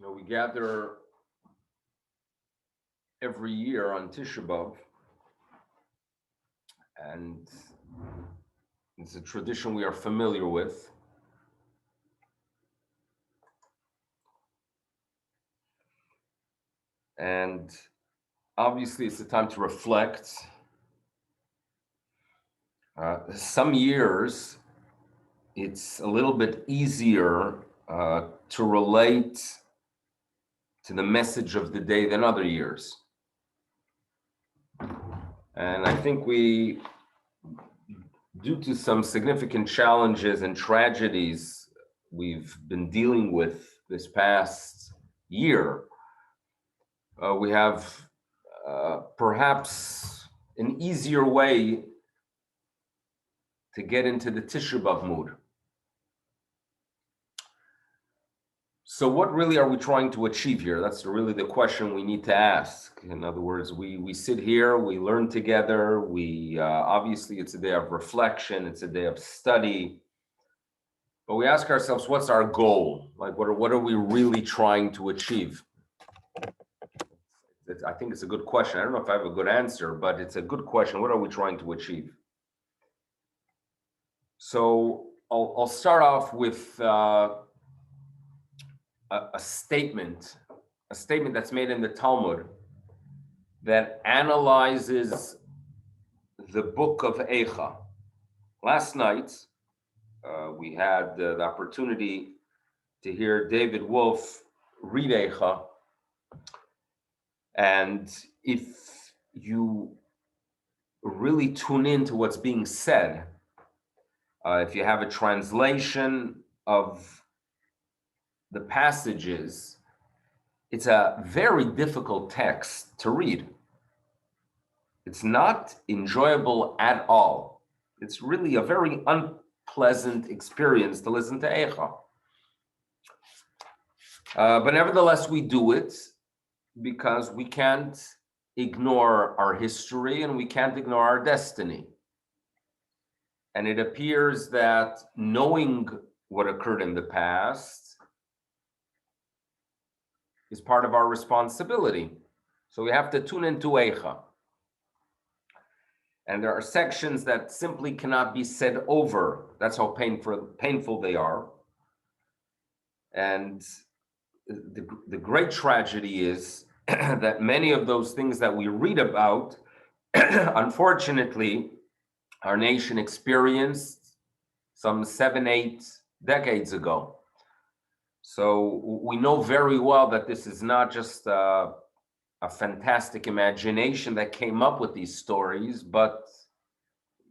We gather every year on Tisha B'Av, and it's a tradition we are familiar with. And obviously, it's a time to reflect. Some years, it's a little bit easier to relate to the message of the day than other years. And I think due to some significant challenges and tragedies we've been dealing with this past year, we have perhaps an easier way to get into the Tisha B'Av mood. So what really are we trying to achieve here? That's really the question we need to ask. In other words, we sit here, we learn together, obviously it's a day of reflection, it's a day of study, but we ask ourselves, what's our goal? Like, what are we really trying to achieve? I think it's a good question. I don't know if I have a good answer, but it's a good question. What are we trying to achieve? So I'll start off with a statement that's made in the Talmud that analyzes the book of Eicha. Last night, we had the opportunity to hear David Wolf read Eicha. And if you really tune into what's being said, if you have a translation of the passages, it's a very difficult text to read. It's not enjoyable at all. It's really a very unpleasant experience to listen to Eicha. But nevertheless, we do it because we can't ignore our history and we can't ignore our destiny. And it appears that knowing what occurred in the past is part of our responsibility. So we have to tune into Eicha. And there are sections that simply cannot be said over. That's how painful they are. And the great tragedy is that many of those things that we read about, unfortunately, our nation experienced some 7-8 decades ago. So we know very well that this is not just a fantastic imagination that came up with these stories, but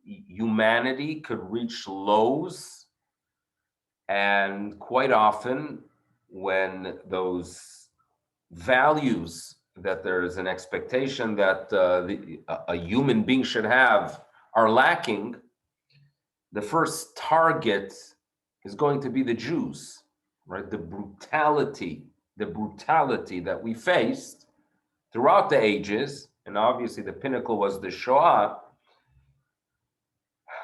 humanity could reach lows, and quite often when those values that there is an expectation that a human being should have are lacking, the first target is going to be the Jews, right? The brutality that we faced throughout the ages, and obviously the pinnacle was the Shoah,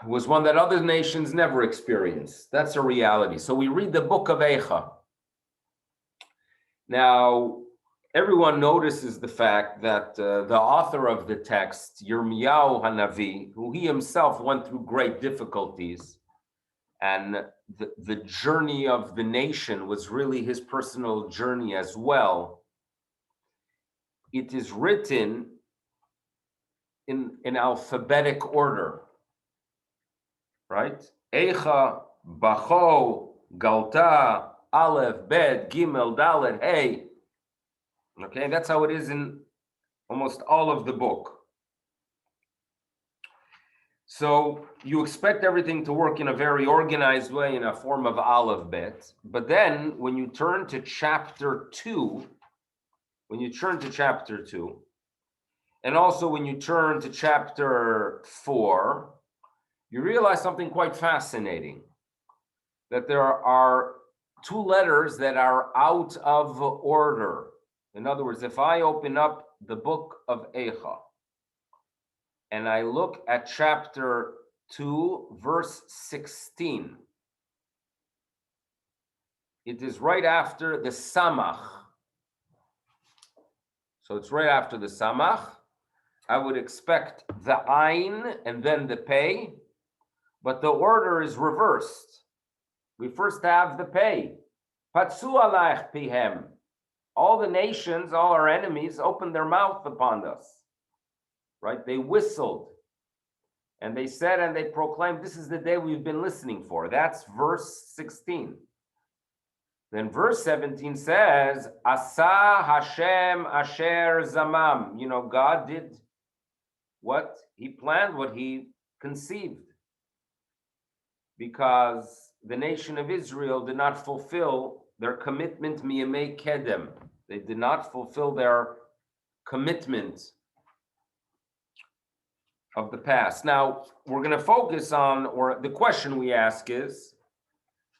was one that other nations never experienced. That's a reality. So we read the book of Eicha. Now, everyone notices the fact that the author of the text, Yirmiyahu Hanavi, who he himself went through great difficulties, and the journey of the nation was really his personal journey as well. It is written in alphabetic order, right? Eicha, Bacho, Galta, Aleph, Bet, Gimel, Dalet, Hey. Okay, that's how it is in almost all of the book. So you expect everything to work in a very organized way, in a form of Aleph, Bet. But then when you turn to chapter 2, and also when you turn to chapter 4, you realize something quite fascinating, that there are 2 letters that are out of order. In other words, if I open up the book of Eicha and I look at chapter 2, verse 16, it is right after the Samach, So it's right after the Samach. I would expect the Ain and then the Pei, but the order is reversed. We first have the Pei. Patsu alaich pihem. All the nations, all our enemies, opened their mouth upon us. Right? They whistled. And they said and they proclaimed, this is the day we've been listening for. That's verse 16. Then verse 17 says, Asa Hashem Asher Zamam. You know, God did what he planned, what he conceived. Because the nation of Israel did not fulfill their commitment, miyamei kedem. They did not fulfill their commitment of the past. Now, we're going to focus on, or the question we ask is,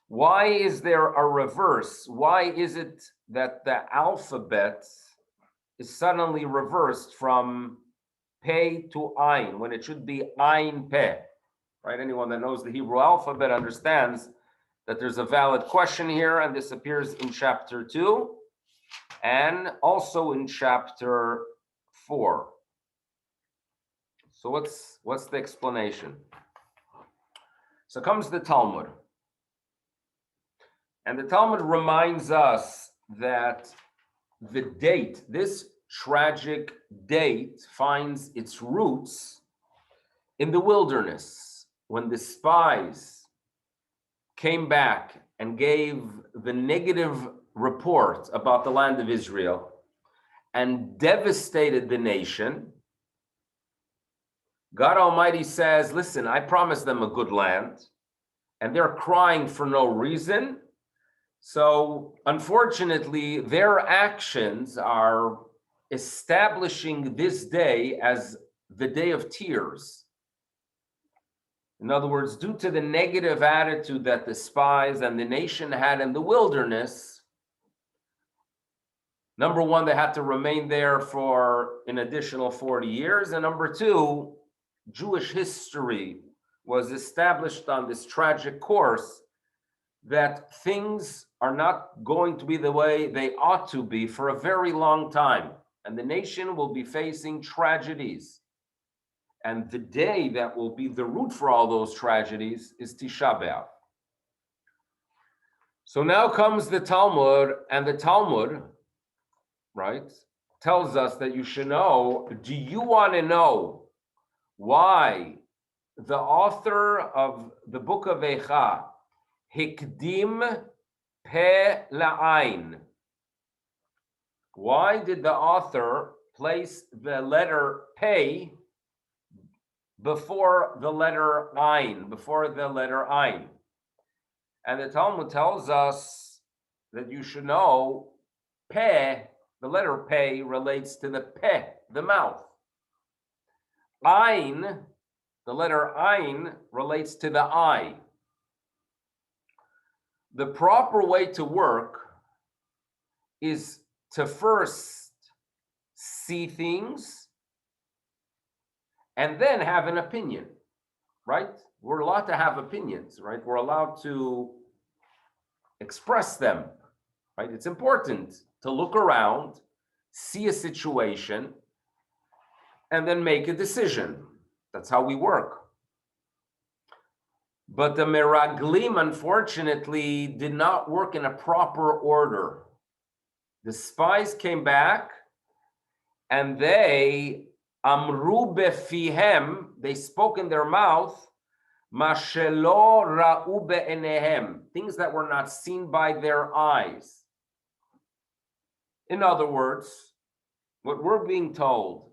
why is there a reverse? Why is it that the alphabet is suddenly reversed from Pei to Ain when it should be Ain Pei? Right? Anyone that knows the Hebrew alphabet understands that there's a valid question here, and this appears in chapter 2 and also in chapter 4. So what's the explanation? So comes the Talmud. And the Talmud reminds us that the date, this tragic date, finds its roots in the wilderness, when the spies came back and gave the negative report about the land of Israel and devastated the nation. God Almighty says, listen, I promised them a good land, and they're crying for no reason. So unfortunately, their actions are establishing this day as the day of tears. In other words, due to the negative attitude that the spies and the nation had in the wilderness, number one, they had to remain there for an additional 40 years. And number two, Jewish history was established on this tragic course that things are not going to be the way they ought to be for a very long time. And the nation will be facing tragedies. And the day that will be the root for all those tragedies is Tisha B'Av. So now comes the Talmud, and the Talmud, right, tells us that you should know, do you want to know why the author of the book of Eicha, Hikdim Pe La'ain, why did the author place the letter Pe before the letter Ain, before the letter Ain? And the Talmud tells us that you should know Pe, the letter Pe relates to the Pe, the mouth. Ain, the letter Ain, relates to the eye. The proper way to work is to first see things and then have an opinion, right? We're allowed to have opinions, right? We're allowed to express them, right? It's important to look around, see a situation, and then make a decision. That's how we work. But the Meraglim, unfortunately, did not work in a proper order. The spies came back and they, Amru befihem, they spoke in their mouth, Mashelo ra'u be'enehem, things that were not seen by their eyes. In other words, what we're being told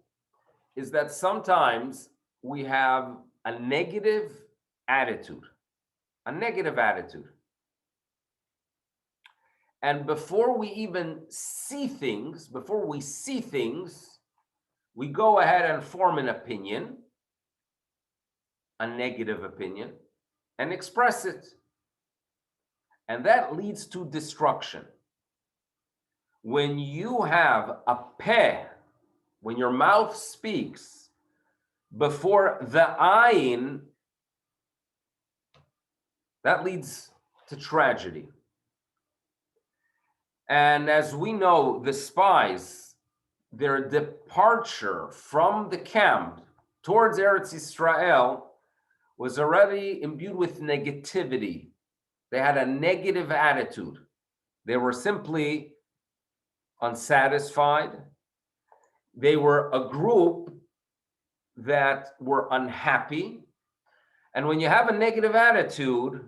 is that sometimes we have a negative attitude. And before we even see things, we go ahead and form an opinion, a negative opinion, and express it. And that leads to destruction. When you have a peh, when your mouth speaks before the ayin, that leads to tragedy. And as we know, the spies their departure from the camp towards Eretz Israel was already imbued with negativity. They had a negative attitude. They were simply unsatisfied. They were a group that were unhappy. And when you have a negative attitude,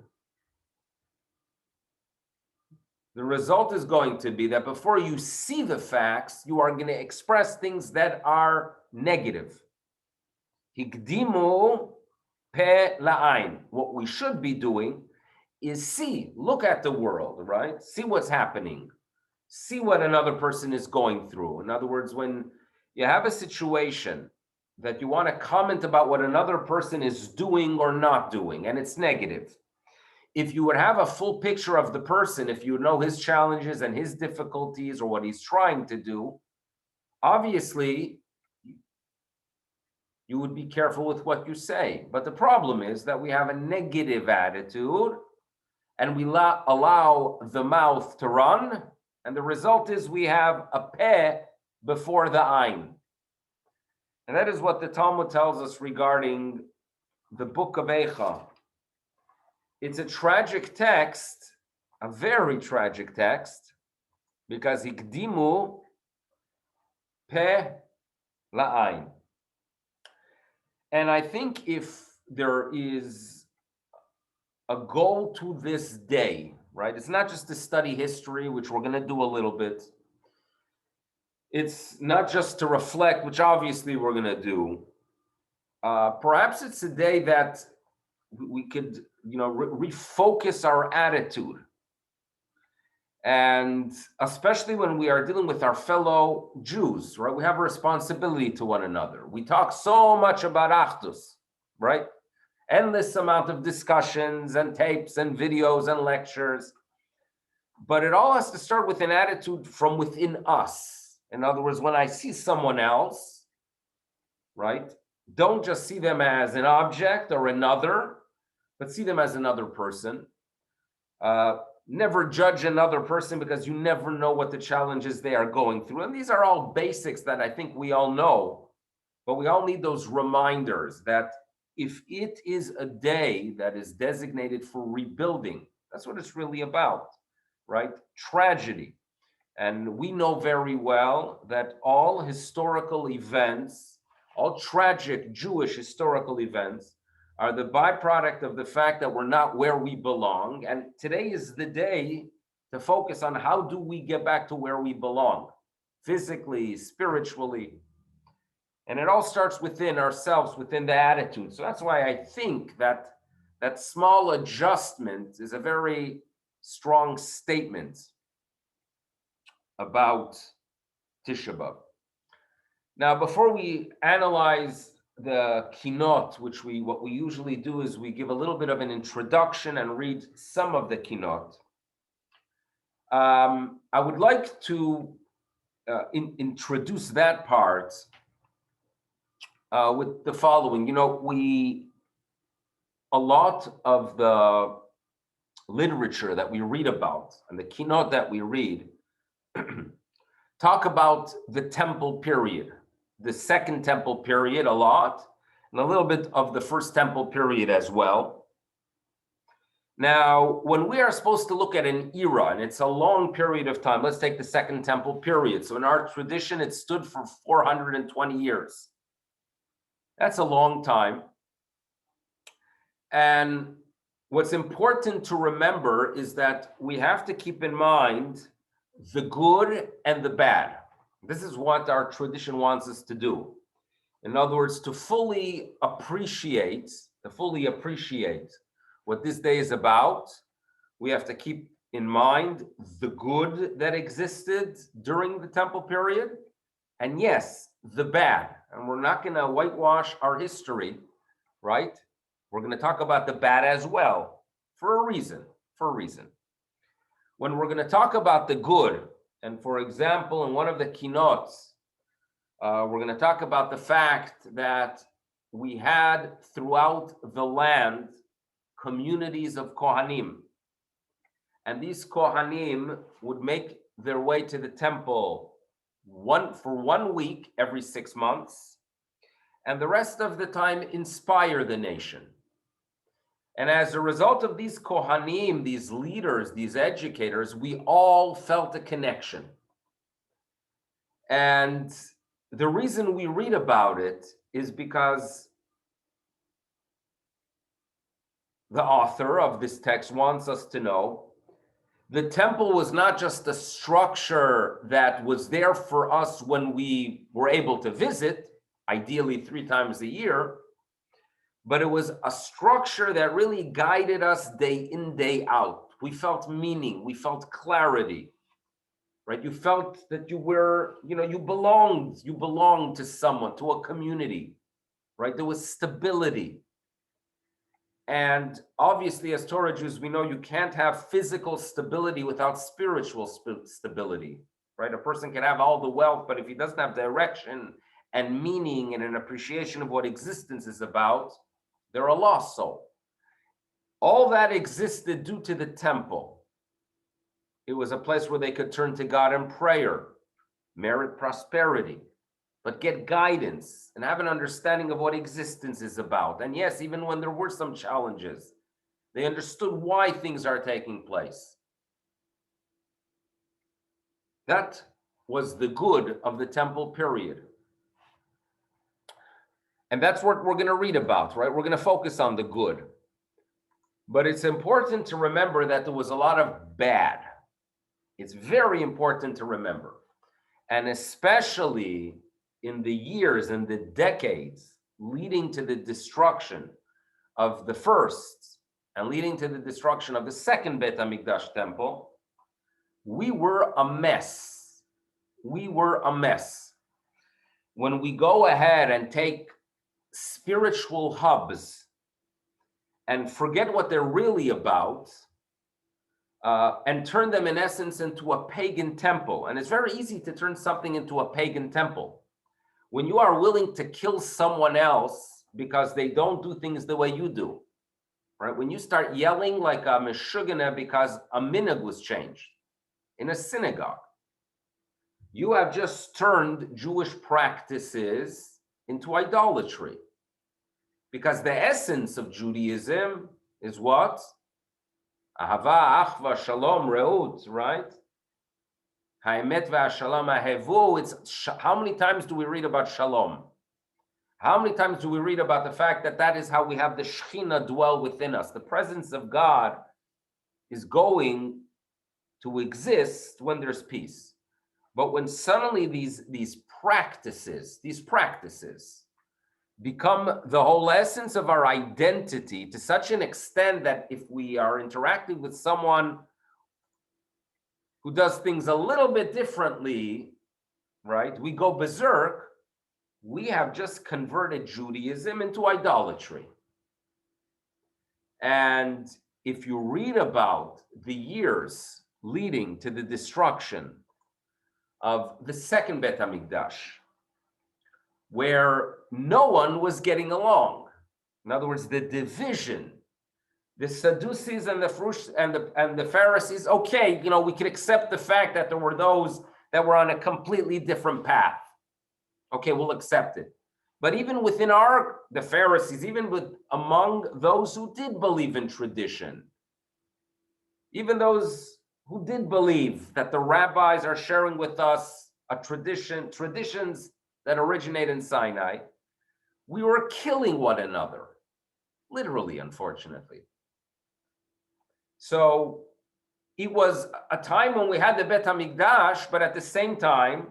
the result is going to be that before you see the facts, you are going to express things that are negative. Hikdimu pe la'ain. What we should be doing is look at the world, right? See what's happening. See what another person is going through. In other words, when you have a situation that you want to comment about what another person is doing or not doing, and it's negative, if you would have a full picture of the person, if you know his challenges and his difficulties or what he's trying to do, obviously you would be careful with what you say. But the problem is that we have a negative attitude and we allow the mouth to run, and the result is we have a peh before the ayn. And that is what the Talmud tells us regarding the book of Eicha. It's a tragic text, a very tragic text, because hikdimu peh la'ayn. And I think if there is a goal to this day, right? It's not just to study history, which we're going to do a little bit. It's not just to reflect, which obviously we're going to do. Perhaps it's a day that we could, refocus our attitude. And especially when we are dealing with our fellow Jews, right? We have a responsibility to one another. We talk so much about Achdus, right? Endless amount of discussions and tapes and videos and lectures. But it all has to start with an attitude from within us. In other words, when I see someone else, right? Don't just see them as an object or another, but see them as another person. Never judge another person because you never know what the challenges they are going through. And these are all basics that I think we all know, but we all need those reminders that if it is a day that is designated for rebuilding, that's what it's really about, right? Tragedy. And we know very well that all historical events, all tragic Jewish historical events, are the byproduct of the fact that we're not where we belong. And today is the day to focus on how do we get back to where we belong, physically, spiritually. And it all starts within ourselves, within the attitude. So that's why I think that that small adjustment is a very strong statement about Tisha B'Av. Now, before we analyze the Kinot, what we usually do is we give a little bit of an introduction and read some of the Kinot. I would like to introduce that part with the following. A lot of the literature that we read about and the Kinot that we read talk about the temple period, the second temple period a lot, and a little bit of the first temple period as well. Now, when we are supposed to look at an era, and it's a long period of time, let's take the second temple period. So in our tradition, it stood for 420 years. That's a long time. And what's important to remember is that we have to keep in mind the good and the bad. This is what our tradition wants us to do. In other words, to fully appreciate what this day is about, we have to keep in mind the good that existed during the temple period, and yes, the bad. And we're not going to whitewash our history, right? We're going to talk about the bad as well, for a reason. When we're going to talk about the good, and for example, in one of the Kinots, we're going to talk about the fact that we had throughout the land communities of Kohanim. And these Kohanim would make their way to the temple for 1 week every 6 months, and the rest of the time inspire the nation. And as a result of these Kohanim, these leaders, these educators, we all felt a connection. And the reason we read about it is because the author of this text wants us to know the temple was not just a structure that was there for us when we were able to visit, ideally 3 times a year, but it was a structure that really guided us day in, day out. We felt meaning, we felt clarity, right? You felt that you were, you belonged to someone, to a community, right? There was stability. And obviously, as Torah Jews, we know you can't have physical stability without spiritual stability, right? A person can have all the wealth, but if he doesn't have direction and meaning and an appreciation of what existence is about, they're a lost soul. All that existed due to the temple. It was a place where they could turn to God in prayer, merit prosperity, but get guidance and have an understanding of what existence is about. And yes, even when there were some challenges, they understood why things are taking place. That was the good of the temple period. And that's what we're going to read about, right? We're going to focus on the good. But it's important to remember that there was a lot of bad. It's very important to remember. And especially in the years and the decades leading to the destruction of the first and leading to the destruction of the second Beit HaMikdash temple, we were a mess. We were a mess. When we go ahead and take spiritual hubs and forget what they're really about, and turn them in essence into a pagan temple. And it's very easy to turn something into a pagan temple. When you are willing to kill someone else because they don't do things the way you do, right? When you start yelling like a meshugana because a minhag was changed in a synagogue, you have just turned Jewish practices into idolatry. Because the essence of Judaism is what? Ahava, achva, shalom, reut, right? Ha'emet v'ashalom ahevu. It's how many times do we read about shalom? How many times do we read about the fact that that is how we have the Shekhinah dwell within us? The presence of God is going to exist when there's peace. But when suddenly these practices become the whole essence of our identity to such an extent that if we are interacting with someone who does things a little bit differently, right, we go berserk, we have just converted Judaism into idolatry. And if you read about the years leading to the destruction of the second Beit HaMikdash, where no one was getting along. In other words, the division, the Sadducees and the Pharisees, okay, we could accept the fact that there were those that were on a completely different path. Okay, we'll accept it. But even within the Pharisees, even among those who did believe in tradition, even those who did believe that the rabbis are sharing with us a traditions that originate in Sinai, we were killing one another, literally, unfortunately. So it was a time when we had the Beit HaMikdash, but at the same time,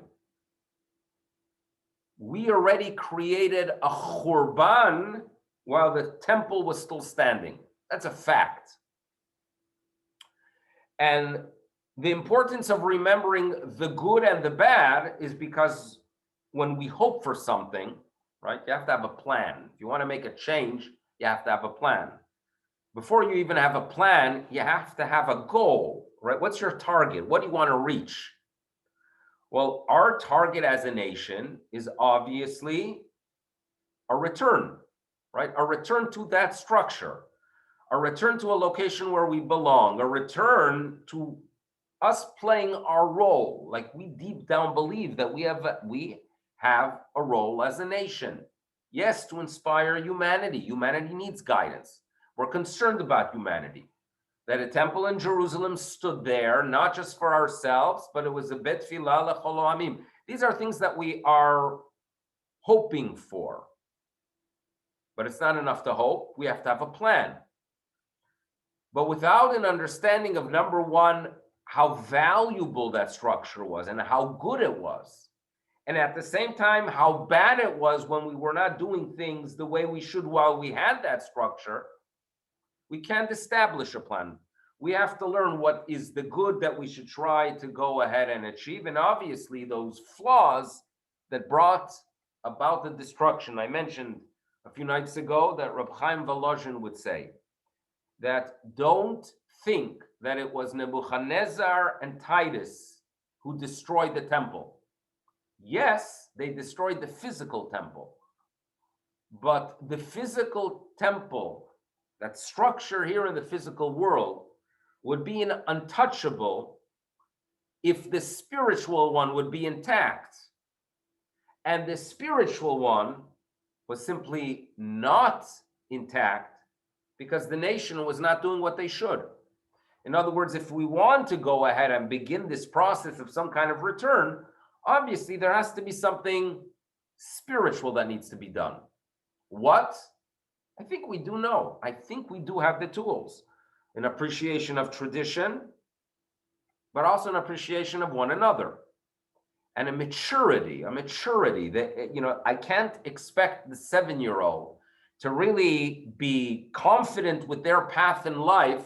we already created a churban while the temple was still standing. That's a fact. And the importance of remembering the good and the bad is because when we hope for something, right, you have to have a plan. If you want to make a change, you have to have a plan. Before you even have a plan, you have to have a goal, right? What's your target? What do you want to reach? Well, our target as a nation is obviously a return, right? A return to that structure, a return to a location where we belong, a return to us playing our role, like we deep down believe that we have a role as a nation. Yes, to inspire humanity. Humanity needs guidance. We're concerned about humanity. That a temple in Jerusalem stood there, not just for ourselves, but it was a bet filah lechol ha'amim. These are things that we are hoping for. But it's not enough to hope. We have to have a plan. But without an understanding of, number one, how valuable that structure was and how good it was, and at the same time, how bad it was when we were not doing things the way we should while we had that structure, we can't establish a plan. We have to learn what is the good that we should try to go ahead and achieve. And obviously, those flaws that brought about the destruction. I mentioned a few nights ago that Reb Chaim Volozhin would say that don't think that it was Nebuchadnezzar and Titus who destroyed the temple. Yes, they destroyed the physical temple, but the physical temple, that structure here in the physical world, would be untouchable if the spiritual one would be intact. And the spiritual one was simply not intact because the nation was not doing what they should. In other words, if we want to go ahead and begin this process of some kind of return, obviously there has to be something spiritual that needs to be done. What? I think we do know. I think we do have the tools. An appreciation of tradition, but also an appreciation of one another. And a maturity that, I can't expect the 7-year-old to really be confident with their path in life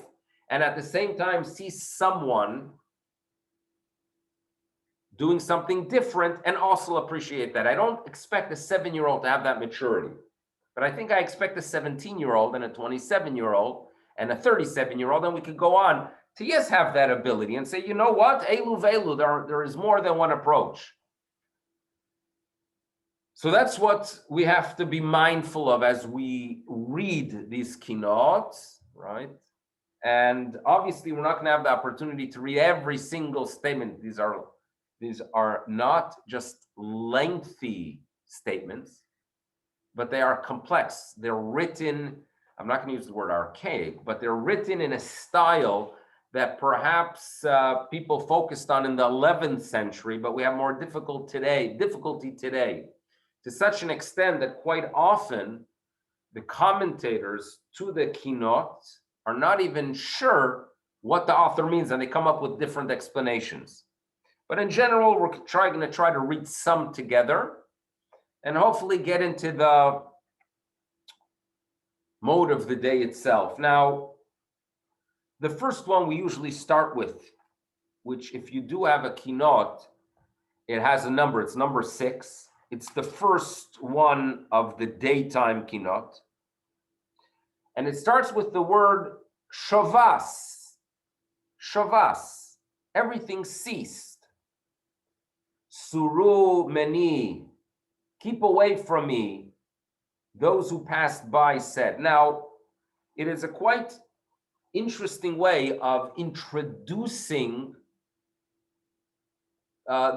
and at the same time see someone doing something different and also appreciate that. I don't expect a 7-year-old to have that maturity, but I think I expect a 17-year-old and a 27-year-old and a 37-year-old, and we could go on to yes have that ability and say, you know what, Elu Velu, there is more than one approach. So that's what we have to be mindful of as we read these Kinot, right? And obviously, we're not going to have the opportunity to read every single statement. These are not just lengthy statements, but they are complex. They're written, I'm not going to use the word archaic, but they're written in a style that perhaps people focused on in the 11th century, but we have more difficulty today, to such an extent that quite often the commentators to the Kinot are not even sure what the author means, and they come up with different explanations. But in general, we're going to try to read some together and hopefully get into the mode of the day itself. Now, the first one we usually start with, which if you do have a Kinot, it has a number. It's number 6. It's the first one of the daytime Kinot. And it starts with the word shavas. Shavas. Everything ceased. Suru meni. Keep away from me. Those who passed by said. Now, it is a quite interesting way of introducing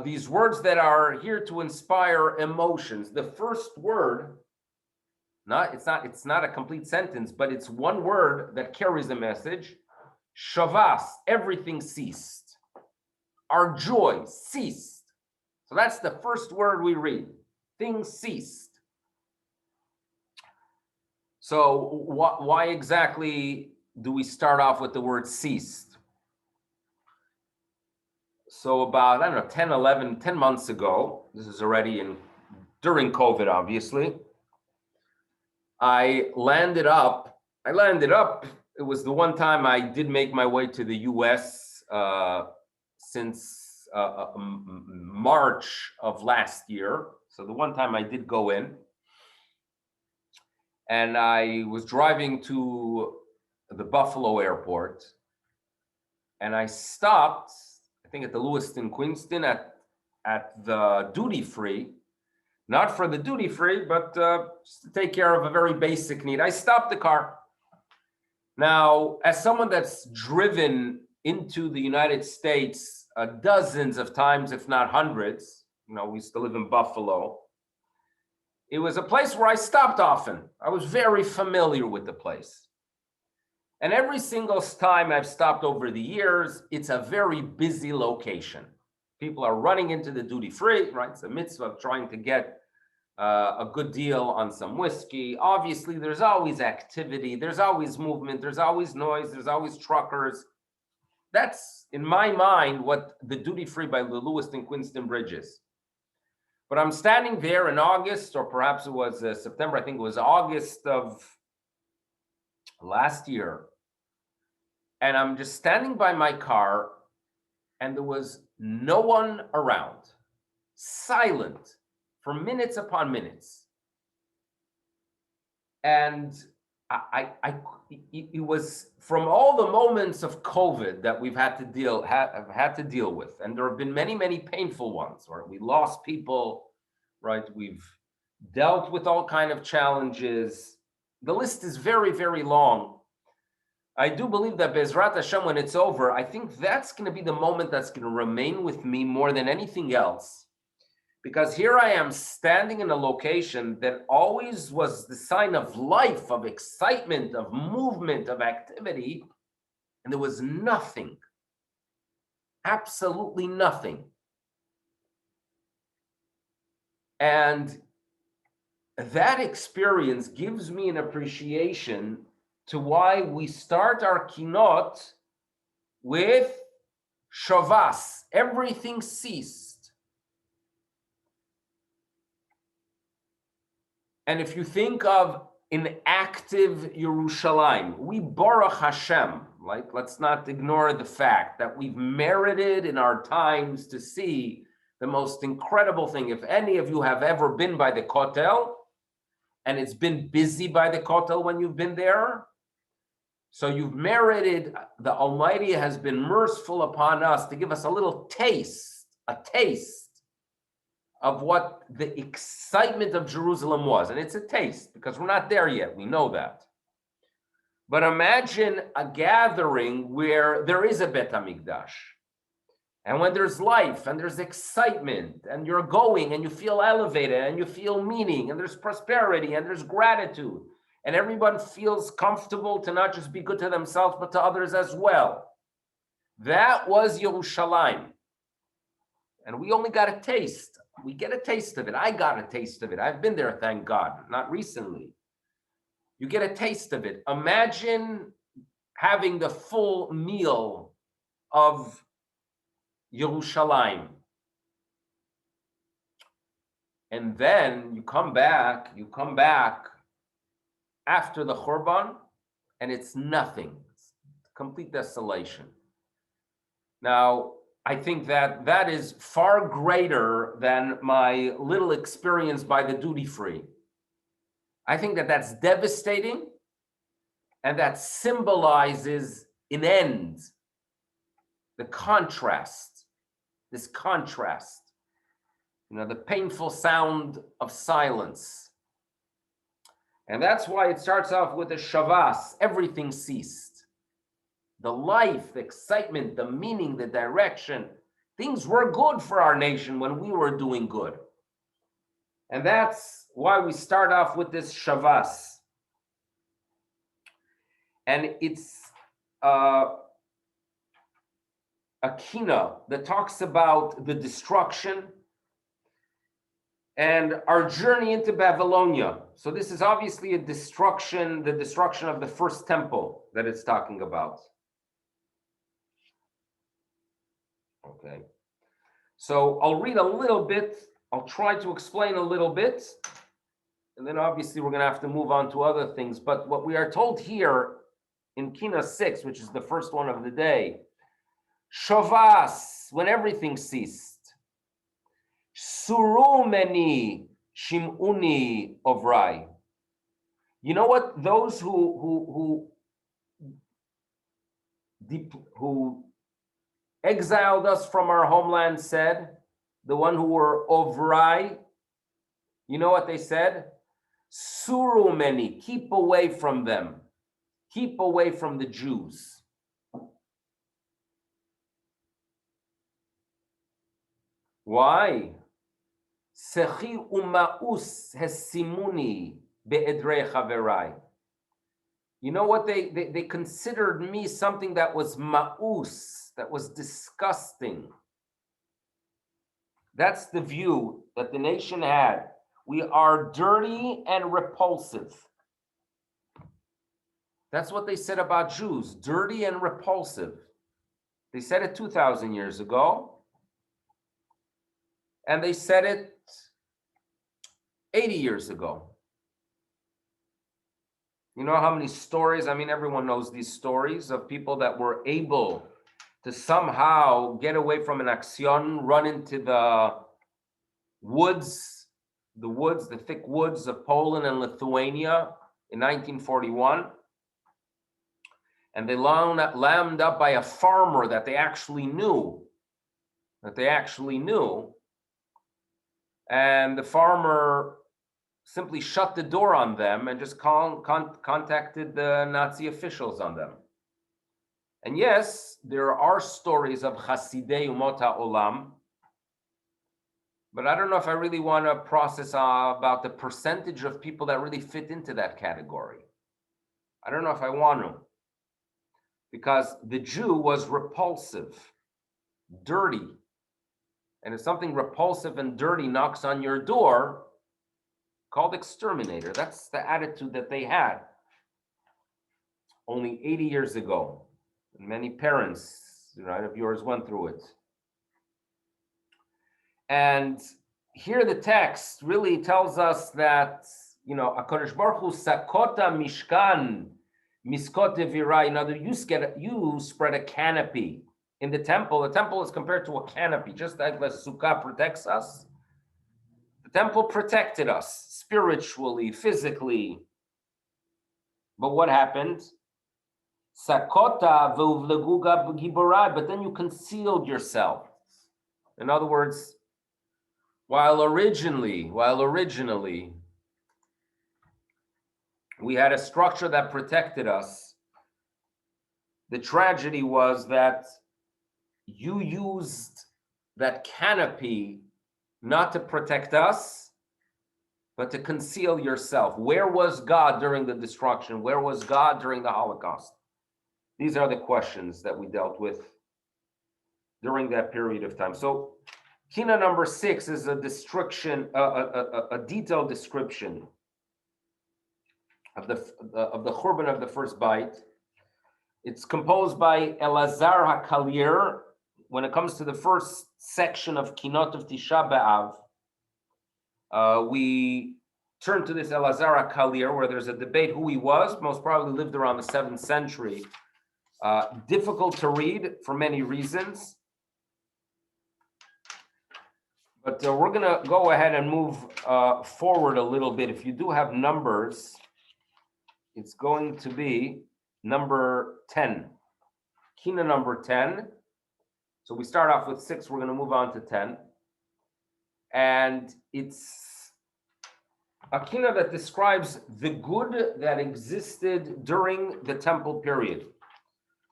these words that are here to inspire emotions. The first word, it's not a complete sentence, but it's one word that carries a message. Shavas, everything ceased. Our joy ceased. So that's the first word we read. Things ceased. So why exactly do we start off with the word ceased? So about, 10 months ago, this is already during COVID, obviously, I landed up, it was the one time I did make my way to the US since March of last year. So the one time I did go in, and I was driving to the Buffalo airport, and I stopped, I think at the Lewiston Queenston at the duty free, not for the duty free, but just to take care of a very basic need. I stopped the car. Now, as someone that's driven into the United States dozens of times, if not hundreds. We used to live in Buffalo. It was a place where I stopped often. I was very familiar with the place. And every single time I've stopped over the years, it's a very busy location. People are running into the duty free, right? It's a mitzvah of trying to get a good deal on some whiskey. Obviously, there's always activity, there's always movement, there's always noise, there's always truckers. That's, in my mind, what the duty free by the Lewiston Queenston Bridge is. But I'm standing there in August, or perhaps it was September, I think it was August of last year. And I'm just standing by my car, and there was no one around, silent for minutes upon minutes. And it was from all the moments of COVID that we've had to deal with, and there have been many, many painful ones, where we lost people, right? We've dealt with all kind of challenges. The list is very, very long. I do believe that Bezrat Hashem, when it's over, I think that's going to be the moment that's going to remain with me more than anything else. Because here I am standing in a location that always was the sign of life, of excitement, of movement, of activity, and there was nothing, absolutely nothing. And that experience gives me an appreciation to why we start our Kinot with Shavas, everything ceased. And if you think of an active Yerushalayim, we Baruch Hashem, like, let's not ignore the fact that we've merited in our times to see the most incredible thing. If any of you have ever been by the Kotel, and it's been busy by the Kotel when you've been there, so you've merited, the Almighty has been merciful upon us to give us a little taste, of what the excitement of Jerusalem was. And it's a taste, because we're not there yet, we know that. But imagine a gathering where there is a Bet HaMikdash, and when there's life, and there's excitement, and you're going, and you feel elevated, and you feel meaning, and there's prosperity, and there's gratitude, and everyone feels comfortable to not just be good to themselves, but to others as well. That was Yerushalayim. And we only got a taste. We get a taste of it. I got a taste of it. I've been there, thank God, not recently. You get a taste of it. Imagine having the full meal of Yerushalayim. And then you come back after the Churban, and it's nothing. It's complete desolation. Now, I think that is far greater than my little experience by the duty free. I think that that's devastating, and that symbolizes an end, the contrast, this contrast, the painful sound of silence. And that's why it starts off with a Shavas, everything ceased. The life, the excitement, the meaning, the direction. Things were good for our nation when we were doing good. And that's why we start off with this Shavas. And it's a Kinot that talks about the destruction and our journey into Babylonia. So this is obviously the destruction of the first temple that it's talking about. Okay. So I'll read a little bit. I'll try to explain a little bit. And then obviously we're going to have to move on to other things. But what we are told here in Kinot 6, which is the first one of the day, Shavas, when everything ceased. Surumeni Shimuni Ovrai. You know what? Those who exiled us from our homeland said, the one who were Ovrai, you know what they said? Surumeni, keep away from them. Keep away from the Jews. Why? Sechi umaus hesimuni be'edrei chaverai. You know what? They considered me something that was ma'us, that was disgusting. That's the view that the nation had. We are dirty and repulsive. That's what they said about Jews, dirty and repulsive. They said it 2,000 years ago, and they said it 80 years ago. You know how many stories, I mean, everyone knows these stories of people that were able to somehow get away from an action, run into the woods, the thick woods of Poland and Lithuania in 1941. And they lammed up by a farmer that they actually knew. And the farmer simply shut the door on them and just contacted the Nazi officials on them. And yes, there are stories of Hasidei Umot HaOlam, but I don't know if I really want to process about the percentage of people that really fit into that category. I don't know if I want to, because the Jew was repulsive, dirty. And if something repulsive and dirty knocks on your door, called exterminator. That's the attitude that they had only 80 years ago. And many parents, right, of yours went through it. And here the text really tells us that, HaKadosh Baruch Hu sakota mishkan miskot devira. In other words, you spread a canopy in the temple. The temple is compared to a canopy, just like the sukkah protects us. The temple protected us spiritually, physically. But what happened? Sakota v'uvleguga giborai, but then you concealed yourself. In other words, while originally we had a structure that protected us, the tragedy was that you used that canopy not to protect us, but to conceal yourself. Where was God during the destruction? Where was God during the Holocaust? These are the questions that we dealt with during that period of time. So, Kinot number 6 is a detailed description of the Churban of the first bite. It's composed by Elazar HaKalir. When it comes to the first section of Kinot of Tisha B'Av, we turn to this Elazar HaKalir, where there's a debate who he was. Most probably lived around the 7th century. Difficult to read for many reasons. But we're going to go ahead and move forward a little bit. If you do have numbers, it's going to be number 10. Kinot number 10. So we start off with 6. We're going to move on to 10. And it's a Kinot that describes the good that existed during the temple period.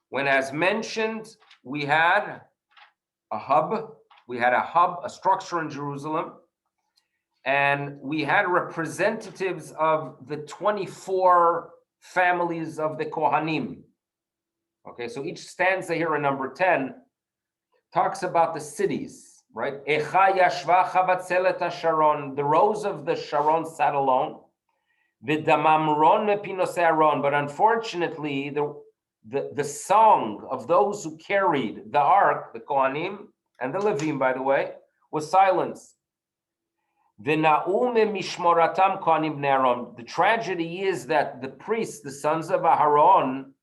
When, as mentioned, we had a hub, a structure in Jerusalem, and we had representatives of the 24 families of the Kohanim. Okay, so each stanza here in number 10 talks about the cities, right? Echa yashva chavatzelet Sharon, the rose of the Sharon sat alone. V'damamron mepinosei Aron, but unfortunately, the song of those who carried the ark, the Kohanim, and the Levim, by the way, was silenced. The tragedy is that the priests, the sons of Aharon,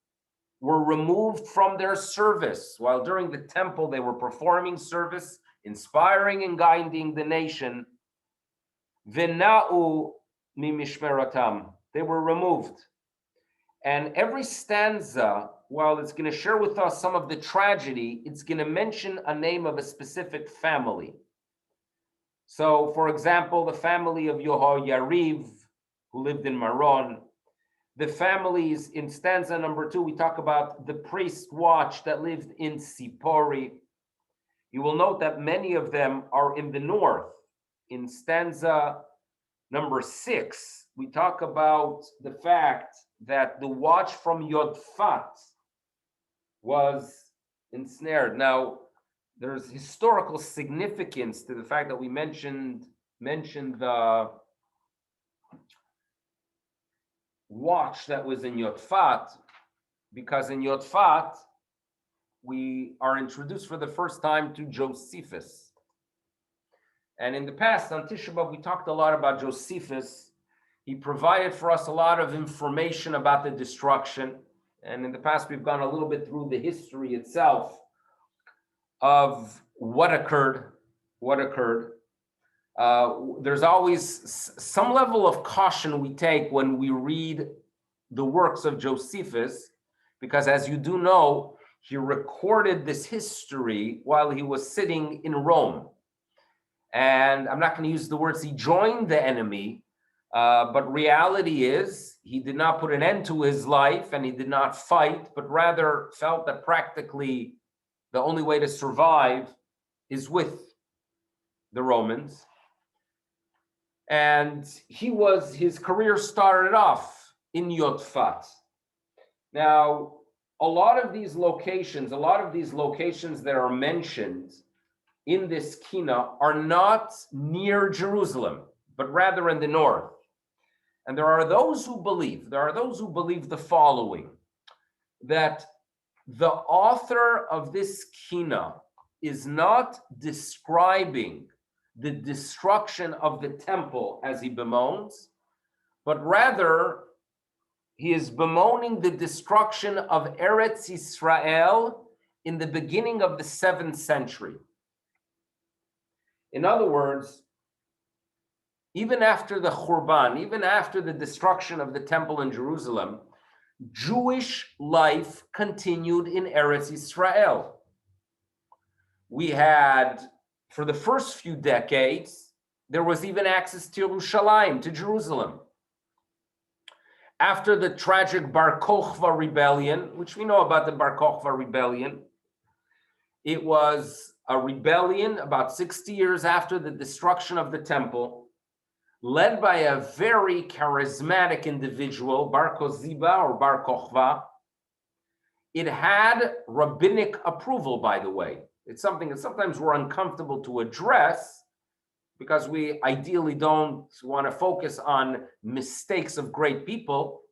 were removed from their service, while during the temple they were performing service, inspiring and guiding the nation. They were removed. And every stanza, while it's going to share with us some of the tragedy, it's going to mention a name of a specific family. So, for example, the family of Yehoyariv, who lived in Maron. The families in stanza number 2, we talk about the priest watch that lived in Sipori. You will note that many of them are in the north. In stanza number 6, we talk about the fact that the watch from Yodfat was ensnared. Now, there's historical significance to the fact that we mentioned the watch that was in Yodfat, because in Yodfat we are introduced for the first time to Josephus. And in the past, on Tisha B'Av, we talked a lot about Josephus. He provided for us a lot of information about the destruction. And in the past, we've gone a little bit through the history itself of what occurred. There's always some level of caution we take when we read the works of Josephus, because as you do know, he recorded this history while he was sitting in Rome. And I'm not going to use the words he joined the enemy, but reality is he did not put an end to his life and he did not fight, but rather felt that practically the only way to survive is with the Romans. And his career started off in Yodfat. Now, a lot of these locations that are mentioned in this Kinot are not near Jerusalem, but rather in the north. And there are those who believe the following, that the author of this Kinot is not describing the destruction of the temple as he bemoans, but rather he is bemoaning the destruction of Eretz Israel in the beginning of the 7th century. In other words, even after the Churban, even after the destruction of the temple in Jerusalem, Jewish life continued in Eretz Israel. We had, for the first few decades, there was even access to Yerushalayim, to Jerusalem. After the tragic Bar Kokhba rebellion, which we know about the Bar Kokhba rebellion, it was a rebellion about 60 years after the destruction of the temple, led by a very charismatic individual, Bar Koziba or Bar Kokhba. It had rabbinic approval, by the way. It's something that sometimes we're uncomfortable to address because we ideally don't want to focus on mistakes of great people,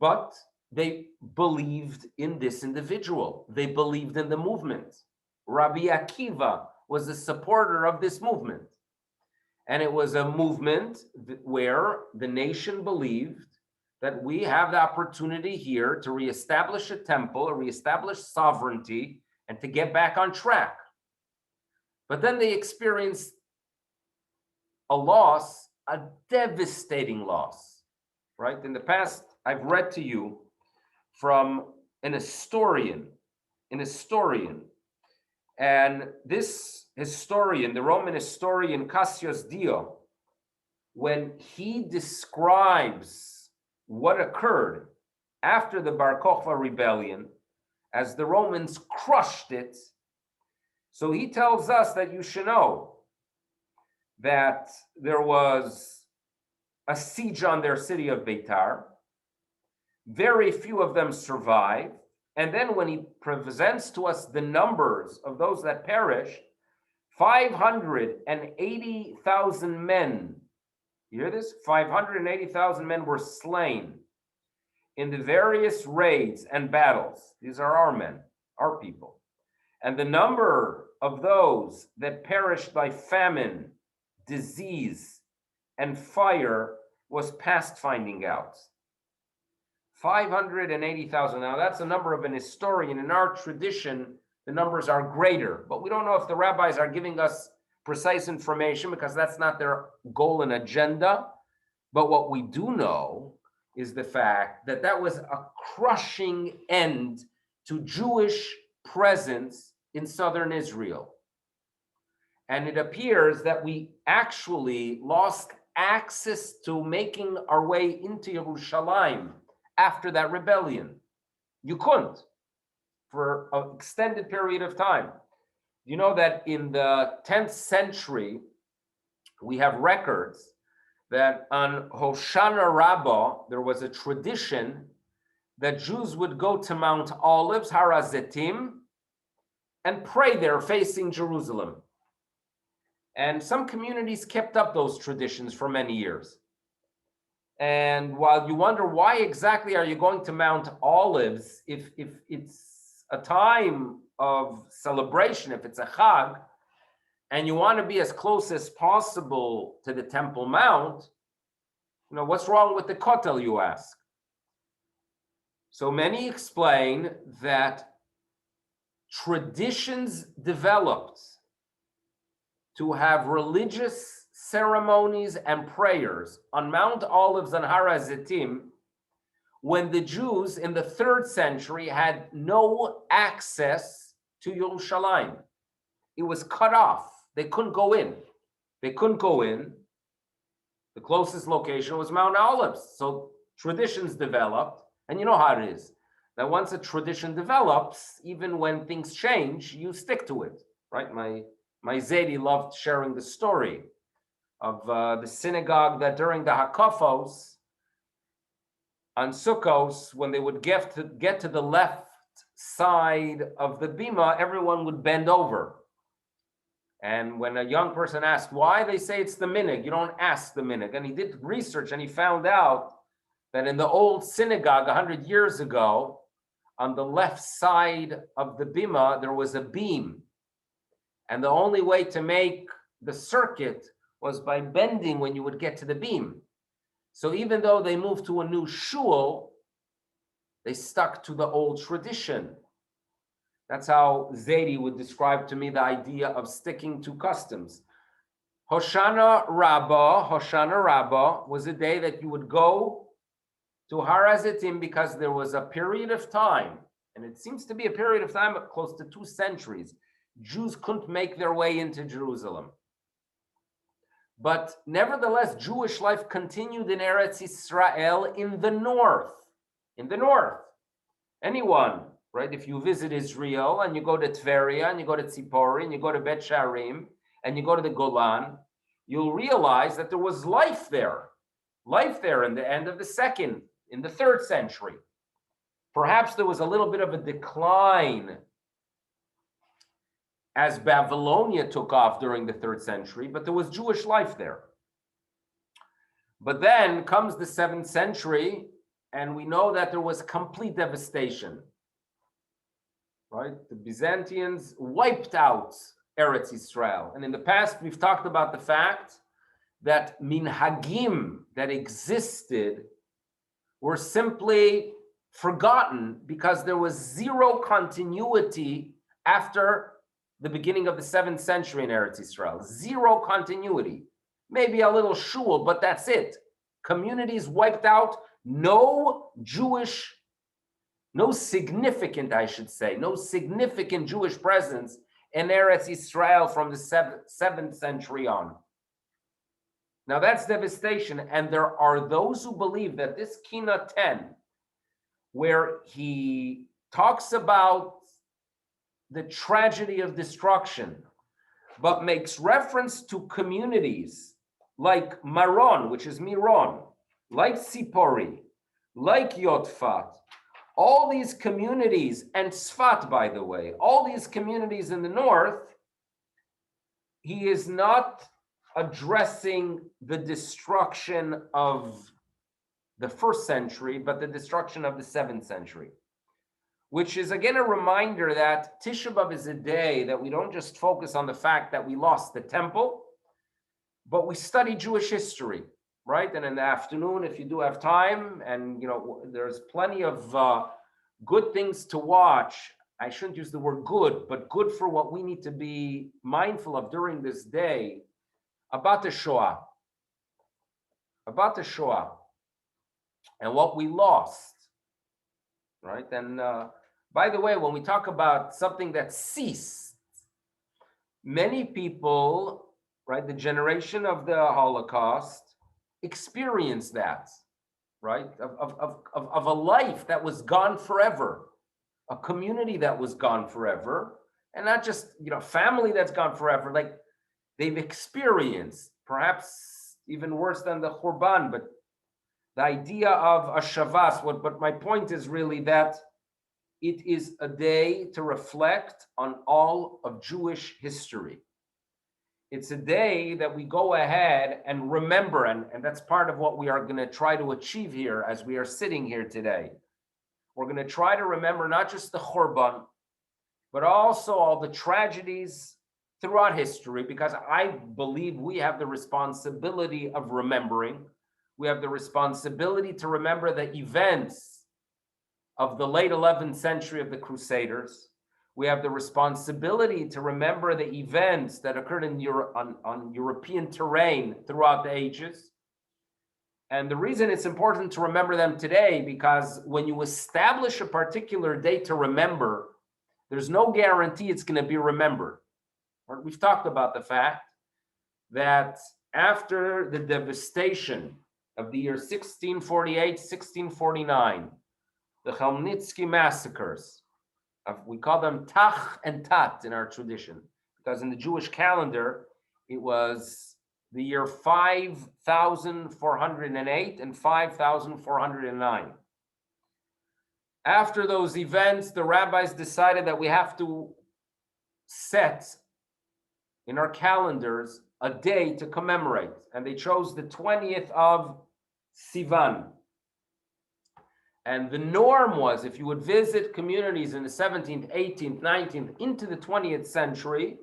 but they believed in this individual. They believed in the movement. Rabbi Akiva was a supporter of this movement. And it was a movement where the nation believed that we have the opportunity here to reestablish a temple, or reestablish sovereignty, and to get back on track. But then they experienced a loss, a devastating loss, right? In the past, I've read to you from an historian, and this historian, the Roman historian Cassius Dio, when he describes what occurred after the Bar Kokhba rebellion, as the Romans crushed it, so he tells us that you should know that there was a siege on their city of Beitar. Very few of them survived. And then when he presents to us the numbers of those that perished, 580,000 men, you hear this? 580,000 men were slain in the various raids and battles. These are our men, our people. And the number of those that perished by famine, disease, and fire was past finding out. 580,000. Now that's the number of an historian. In our tradition, the numbers are greater, but we don't know if the rabbis are giving us precise information because that's not their goal and agenda. But what we do know is the fact that that was a crushing end to Jewish presence in southern Israel. And it appears that we actually lost access to making our way into Yerushalayim after that rebellion. You couldn't for an extended period of time. You know that in the 10th century, we have records that on Hoshana Rabbah, there was a tradition that Jews would go to Mount Olives, Har HaZetim, and pray there facing Jerusalem. And some communities kept up those traditions for many years. And while you wonder why exactly are you going to Mount Olives if it's a time of celebration, if it's a Chag, and you want to be as close as possible to the Temple Mount, what's wrong with the Kotel, you ask? So many explain that traditions developed to have religious ceremonies and prayers on Mount Olives and Har HaZetim when the Jews in the 3rd century had no access to Yerushalayim. It was cut off. They couldn't go in. The closest location was Mount Olives. So traditions developed, and you know how it is. That once a tradition develops, even when things change, you stick to it, right? My Zaidi loved sharing the story of the synagogue that during the Hakafos on Sukkos, when they would get to the left side of the bima, everyone would bend over. And when a young person asked why, they say it's the minhag. You don't ask the minhag. And he did research and he found out that in the old synagogue 100 years ago, on the left side of the bima, there was a beam. And the only way to make the circuit was by bending when you would get to the beam. So even though they moved to a new shul, they stuck to the old tradition. That's how Zaidi would describe to me the idea of sticking to customs. Hoshana Rabbah was a day that you would go to Har HaZetim because there was a period of time, and it seems to be a period of time of close to 2 centuries, Jews couldn't make their way into Jerusalem. But nevertheless, Jewish life continued in Eretz Yisrael in the north. Anyone, right? If you visit Israel and you go to Tveria and you go to Tzipori and you go to Bet Sharim and you go to the Golan, you'll realize that there was life there in the end of in the 3rd century. Perhaps there was a little bit of a decline as Babylonia took off during the 3rd century, but there was Jewish life there. But then comes the 7th century, and we know that there was complete devastation, right? The Byzantines wiped out Eretz Yisrael. And in the past, we've talked about the fact that minhagim that existed were simply forgotten because there was zero continuity after the beginning of the 7th century in Eretz Yisrael. Zero continuity. Maybe a little shul, but that's it. Communities wiped out. No significant Jewish presence in Eretz Yisrael from the 7th century on. Now that's devastation. And there are those who believe that this Kinot 10, where he talks about the tragedy of destruction, but makes reference to communities like Maron, which is Miron, like Tzipori, like Yotfat, all these communities, and Sfat, by the way, all these communities in the north, he is not addressing the destruction of the 1st century, but the destruction of the 7th century. Which is again a reminder that Tisha B'Av is a day that we don't just focus on the fact that we lost the temple, but we study Jewish history, right? And in the afternoon, if you do have time, and there's plenty of good things to watch. I shouldn't use the word good, but good for what we need to be mindful of during this day about the Shoah, and what we lost, right? And by the way, when we talk about something that ceased, many people, right, the generation of the Holocaust experienced that, right? Of a life that was gone forever, a community that was gone forever. and not just family that's gone forever. Like they've experienced, perhaps even worse than the Khurban, but the idea of a Shavas. But my point is really that it is a day to reflect on all of Jewish history. It's a day that we go ahead and remember, and that's part of what we are going to try to achieve here as we are sitting here today. We're going to try to remember not just the Khurban, but also all the tragedies throughout history, because I believe we have the responsibility of remembering. We have the responsibility to remember the events of the late 11th century of the Crusaders. We have the responsibility to remember the events that occurred in on European terrain throughout the ages. And the reason it's important to remember them today, because when you establish a particular date to remember, there's no guarantee it's going to be remembered. We've talked about the fact that after the devastation of the year 1648, 1649, the Chmelnytsky massacres, we call them Tach and Tat in our tradition, because in the Jewish calendar, it was the year 5,408 and 5,409. After those events, the rabbis decided that we have to set in our calendars a day to commemorate, and they chose the 20th of Sivan. And the norm was, if you would visit communities in the 17th, 18th, 19th, into the 20th century,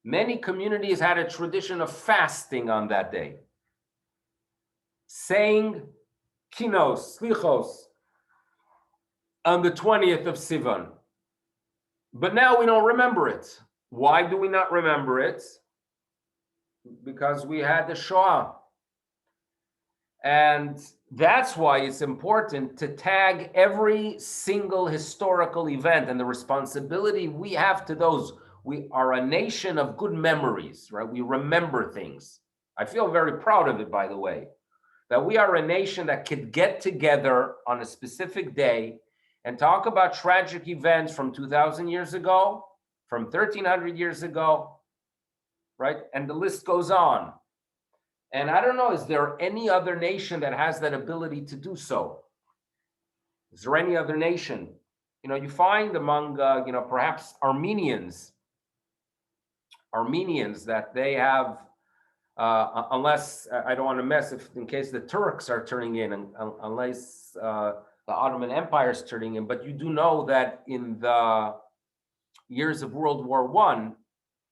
many communities had a tradition of fasting on that day, saying Kinos, Slichos, on the 20th of Sivan. But now we don't remember it. Why do we not remember it? Because we had the Shoah. And that's why it's important to tag every single historical event, and the responsibility we have to those. We are a nation of good memories, right? We remember things. I feel very proud of it, by the way, that we are a nation that could get together on a specific day and talk about tragic events from 2,000 years ago, from 1,300 years ago, right? And the list goes on. And I don't know, is there any other nation that has that ability to do so? Is there any other nation? You find among, perhaps Armenians that they have, unless, I don't want to mess in case the Turks are turning in, unless the Ottoman Empire is turning in. But you do know that in the years of World War I,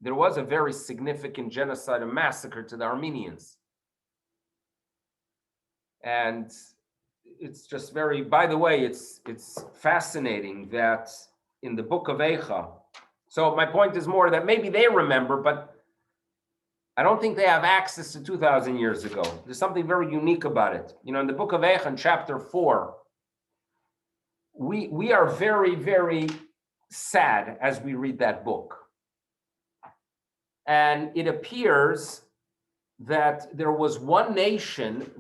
there was a very significant genocide and massacre to the Armenians. And it's just very, by the way, it's fascinating that in the book of Eicha, so my point is more that maybe they remember, but I don't think they have access to 2,000 years ago. There's something very unique about it. In the book of Eicha, in chapter 4, we are very, very sad as we read that book. And it appears that there was one nation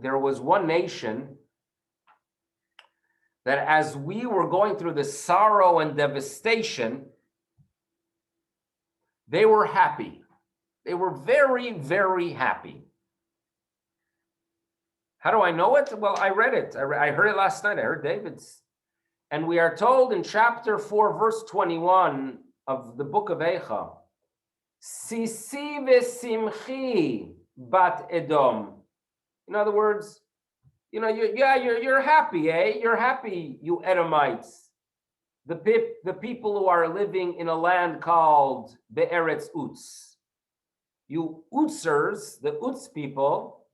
that as we were going through the sorrow and devastation, they were happy. They were very, very happy. How do I know it? Well, I read it. I heard it last night. I heard David's. And we are told in chapter 4, verse 21 of the book of Eicha, Sisi v'simchi bat Edom. In other words, you're happy, eh? You're happy, you Edomites. The people who are living in a land called Be'eretz Utz. You Utzers, the Utz people,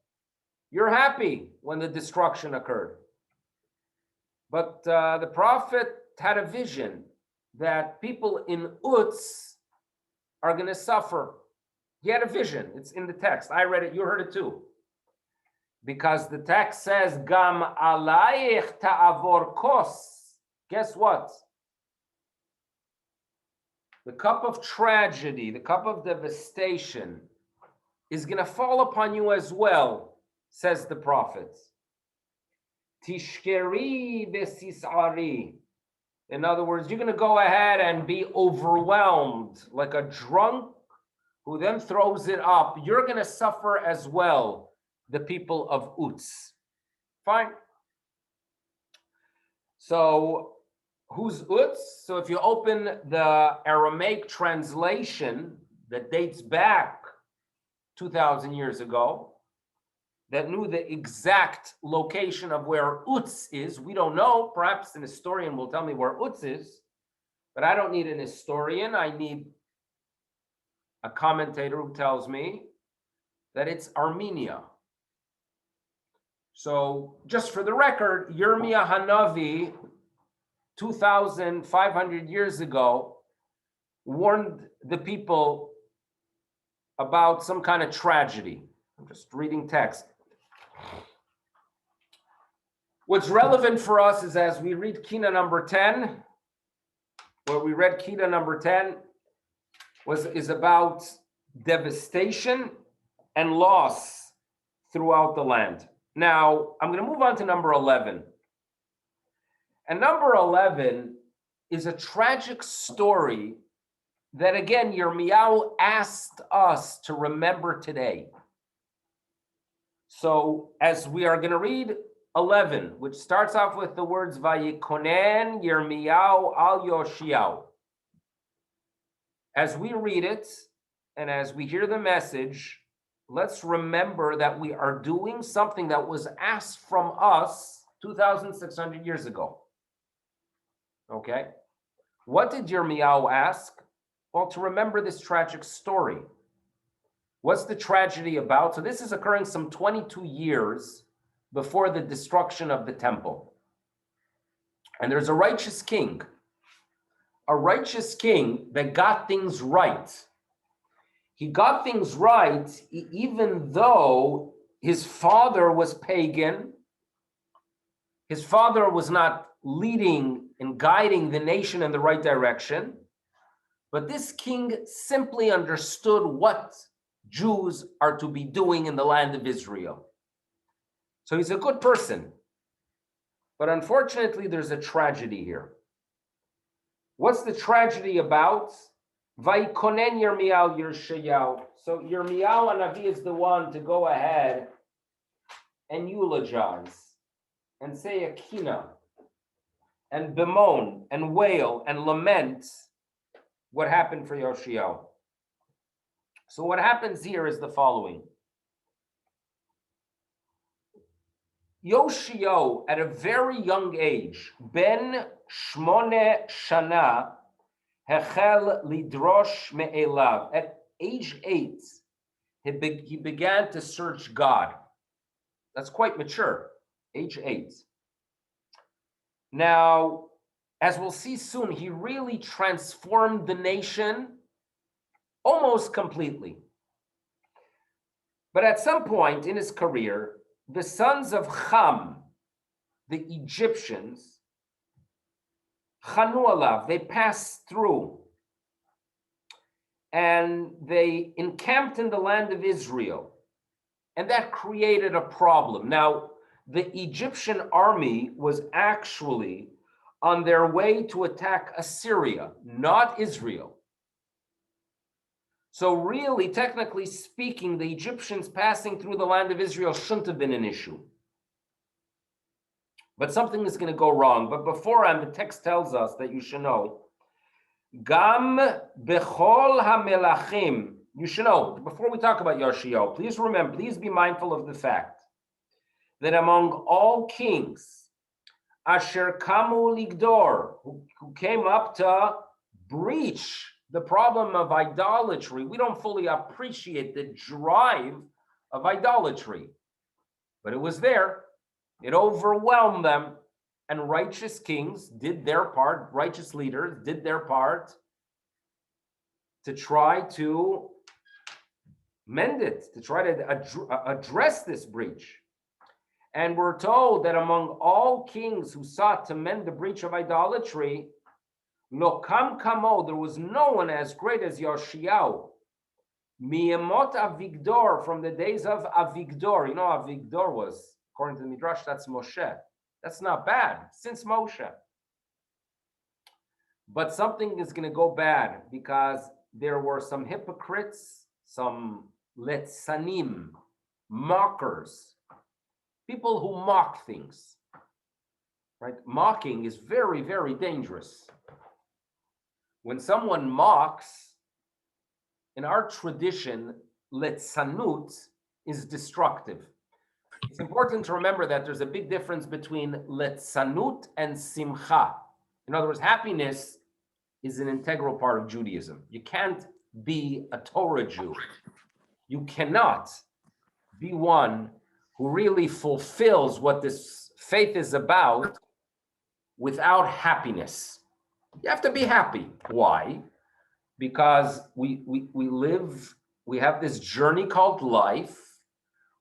you're happy when the destruction occurred. But the prophet had a vision that people in Utz are going to suffer. He had a vision. It's in the text. I read it. You heard it too. Because the text says, Gam alayich ta'avor kos. Guess what? The cup of tragedy, the cup of devastation is going to fall upon you as well, says the prophet. Tishkeri vesisari. In other words, you're going to go ahead and be overwhelmed like a drunk who then throws it up. You're going to suffer as well, the people of Uts. Fine. So who's Uts? So if you open the Aramaic translation that dates back 2,000 years ago, that knew the exact location of where Uts is. We don't know. Perhaps an historian will tell me where Uts is, but I don't need an historian. I need a commentator who tells me that it's Armenia. So just for the record, Yirmiyah Hanavi, 2,500 years ago, warned the people about some kind of tragedy. I'm just reading text. What's relevant for us is as we read Kinot number 10, where we read Kinot number 10 is about devastation and loss throughout the land. Now, I'm going to move on to number 11. And number 11 is a tragic story that, again, Yirmiyahu asked us to remember today. So as we are going to read 11, which starts off with the words Vayikonen Yirmiyahu al Yoshiyahu. As we read it and as we hear the message, let's remember that we are doing something that was asked from us 2,600 years ago. Okay? What did Yirmiyahu ask? Well, to remember this tragic story. What's the tragedy about? So this is occurring some 22 years before the destruction of the temple. And there's a righteous king that got things right. He got things right even though his father was pagan. His father was not leading and guiding the nation in the right direction. But this king simply understood what Jews are to be doing in the land of Israel. So he's a good person. But unfortunately, there's a tragedy here. What's the tragedy about? Vayikonen Yirmiyahu Yoshiyahu. So Yirmiyahu Hanavi is the one to go ahead and eulogize and say a kina and bemoan and wail and lament what happened for Yoshiyahu. So what happens here is the following. Yoshiyahu, at a very young age, ben shmone shana, hechel lidrosh me'elav. At age 8, he began to search God. That's quite mature, age 8. Now, as we'll see soon, he really transformed the nation almost completely. But at some point in his career, the sons of Ham, the Egyptians, Chanu alav, they passed through and they encamped in the land of Israel. And that created a problem. Now, the Egyptian army was actually on their way to attack Assyria, not Israel. So really, technically speaking, the Egyptians passing through the land of Israel shouldn't have been an issue. But something is going to go wrong. But beforehand, the text tells us that you should know, Gam bechol hamelachim. You should know, before we talk about Yoshiyahu, please remember, please be mindful of the fact that among all kings, Asher Kamu Ligdor, who came up to breach the problem of idolatry, we don't fully appreciate the drive of idolatry. But it was there. It overwhelmed them. And righteous kings did their part, righteous leaders did their part to try to mend it, to try to address this breach. And we're told that among all kings who sought to mend the breach of idolatry, Lo kam kamo, there was no one as great as Yoshiyahu. Miyemot Avigdor, from the days of Avigdor. You know, Avigdor was, according to the Midrash, that's Moshe. That's not bad, since Moshe. But something is going to go bad because there were some hypocrites, some letzanim, mockers, people who mock things, right? Mocking is very, very dangerous. When someone mocks, in our tradition, letzanut is destructive. It's important to remember that there's a big difference between letzanut and simcha. In other words, happiness is an integral part of Judaism. You can't be a Torah Jew. You cannot be one who really fulfills what this faith is about without happiness. You have to be happy. Why? Because we live, we have this journey called life.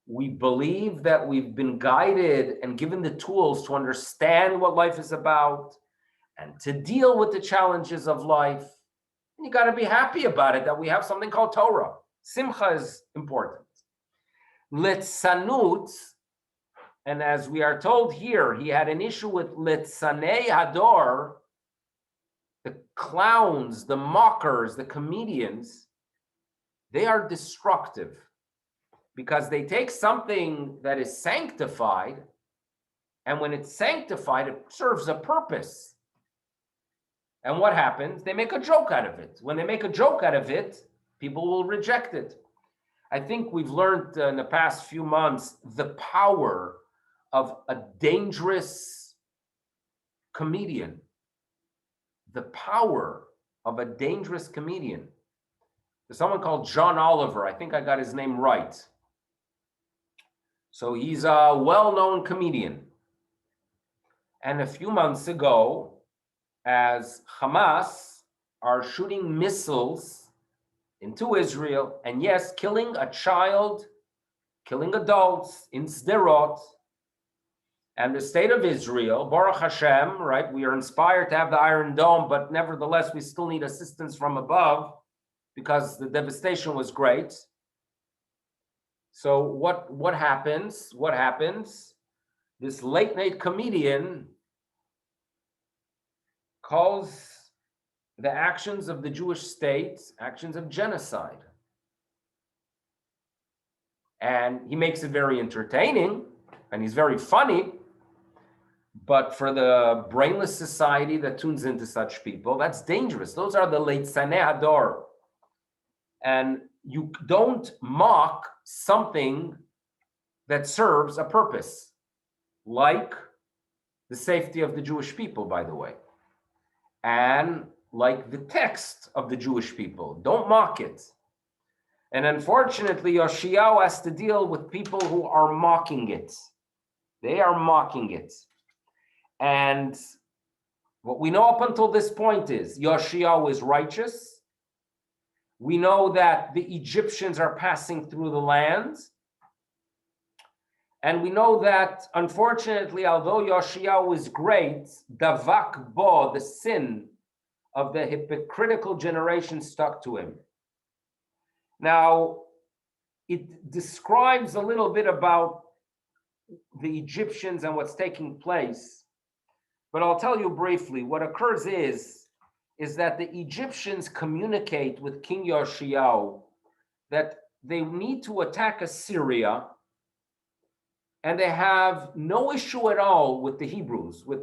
We believe that we've been guided and given the tools to understand what life is about and to deal with the challenges of life. And you got to be happy about it, that we have something called Torah. Simcha is important. Letzanut, and as we are told here, he had an issue with Letzanei Hador, the clowns, the mockers, the comedians. They are destructive because they take something that is sanctified, and when it's sanctified, it serves a purpose. And what happens? They make a joke out of it. When they make a joke out of it, people will reject it. I think we've learned in the past few months the power of a dangerous comedian. The power of a dangerous comedian. There's someone called John Oliver. I think I got his name right. So he's a well-known comedian. And a few months ago, as Hamas are shooting missiles into Israel, and yes, killing a child, killing adults in Sderot, and the state of Israel, Baruch Hashem, right? We are inspired to have the Iron Dome, but nevertheless, we still need assistance from above because the devastation was great. So what happens? What happens? This late-night comedian calls the actions of the Jewish state actions of genocide. And he makes it very entertaining, and he's very funny. But for the brainless society that tunes into such people, that's dangerous. Those are the leitzanei hador. And you don't mock something that serves a purpose, like the safety of the Jewish people, by the way, and like the text of the Jewish people. Don't mock it. And unfortunately, Yoshiyahu has to deal with people who are mocking it. They are mocking it. And what we know up until this point is Yoshiyahu is righteous. We know that the Egyptians are passing through the land. And we know that, unfortunately, although Yoshiyahu is great, Davak Bo, the sin of the hypocritical generation, stuck to him. Now, it describes a little bit about the Egyptians and what's taking place. But I'll tell you briefly, what occurs is that the Egyptians communicate with King Yoshiyahu that they need to attack Assyria, and they have no issue at all with the Hebrews, with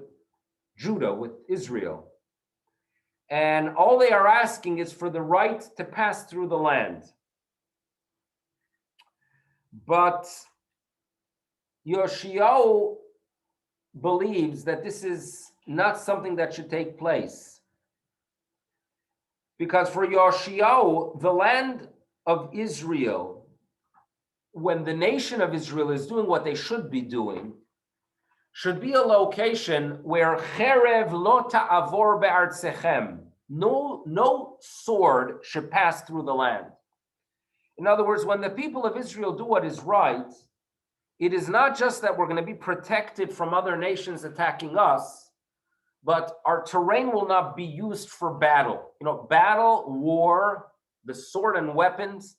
Judah, with Israel. And all they are asking is for the right to pass through the land. But Yoshiyahu believes that this is not something that should take place. Because for Yoshiyahu, the land of Israel, when the nation of Israel is doing what they should be doing, should be a location where cherev lo ta'avor be'artzechem. No sword should pass through the land. In other words, when the people of Israel do what is right, it is not just that we're going to be protected from other nations attacking us, but our terrain will not be used for battle. You know, battle, war, the sword and weapons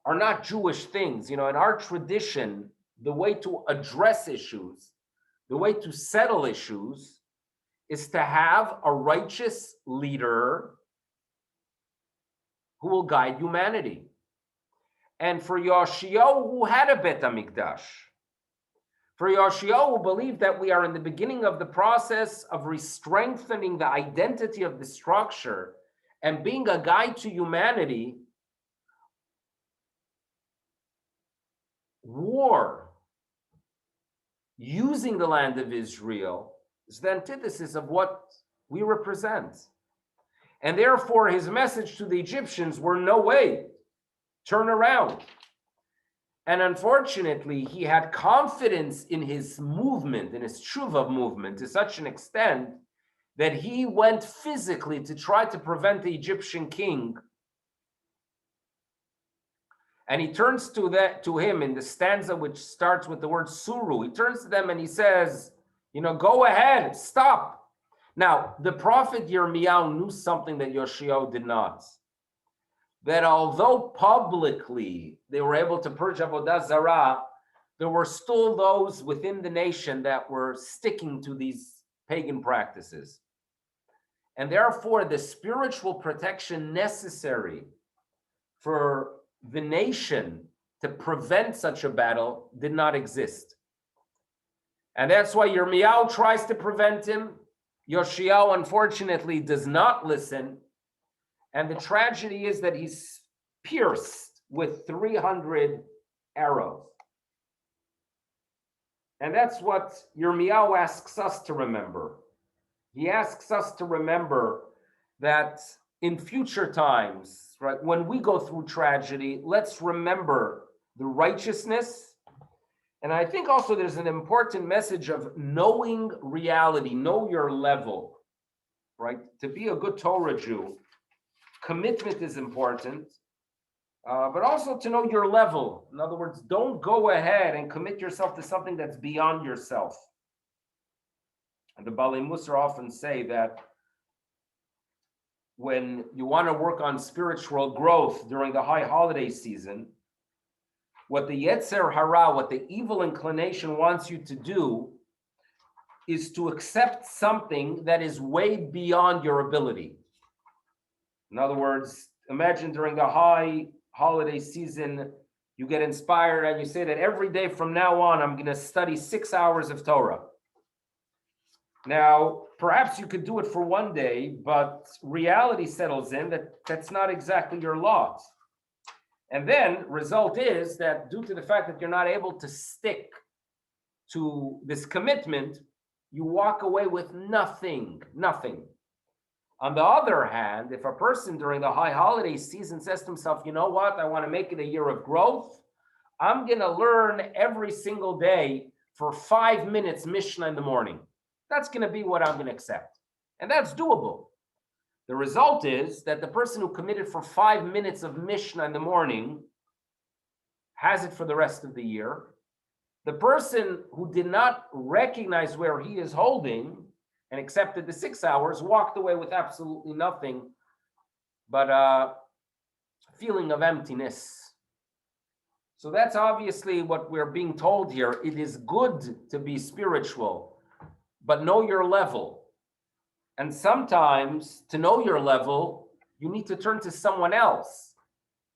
are not Jewish things. You know, in our tradition, the way to address issues, the way to settle issues is to have a righteous leader who will guide humanity. And for Yoshiyahu, who had a Bet HaMikdash, for Yoshiyahu, who believed that we are in the beginning of the process of re-strengthening the identity of the structure and being a guide to humanity, war, using the land of Israel, is the antithesis of what we represent. And therefore, his message to the Egyptians were, no way, turn around. And unfortunately, he had confidence in his movement, in his tshuva movement, to such an extent that he went physically to try to prevent the Egyptian king. And he turns to him in the stanza which starts with the word suru. He turns to them and he says, go ahead, stop. Now, the prophet Yirmiyahu knew something that Yoshiyahu did not. That although publicly they were able to purge Avodah Zarah, there were still those within the nation that were sticking to these pagan practices. And therefore, the spiritual protection necessary for the nation to prevent such a battle did not exist. And that's why Yirmiyahu tries to prevent him. Yoshiyahu, unfortunately, does not listen. And the tragedy is that he's pierced with 300 arrows. And that's what Yirmiyahu asks us to remember. He asks us to remember that in future times, right, when we go through tragedy, let's remember the righteousness. And I think also there's an important message of knowing reality, know your level, right? To be a good Torah Jew, commitment is important, but also to know your level. In other words, don't go ahead and commit yourself to something that's beyond yourself. And the Balei Musar often say that when you want to work on spiritual growth during the high holiday season, what the Yetzer Hara, what the evil inclination wants you to do is to accept something that is way beyond your ability. In other words, imagine during the high holiday season, you get inspired and you say that every day from now on, I'm going to study 6 hours of Torah. Now, perhaps you could do it for one day, but reality settles in that that's not exactly your lot. And then result is that due to the fact that you're not able to stick to this commitment, you walk away with nothing. On the other hand, if a person during the high holiday season says to himself, you know what, I want to make it a year of growth, I'm going to learn every single day for 5 minutes Mishnah in the morning. That's going to be what I'm going to accept. And that's doable. The result is that the person who committed for 5 minutes of Mishnah in the morning has it for the rest of the year. The person who did not recognize where he is holding and accepted the 6 hours walked away with absolutely nothing but a feeling of emptiness. So that's obviously what we're being told here. It is good to be spiritual, but know your level. And sometimes to know your level, you need to turn to someone else,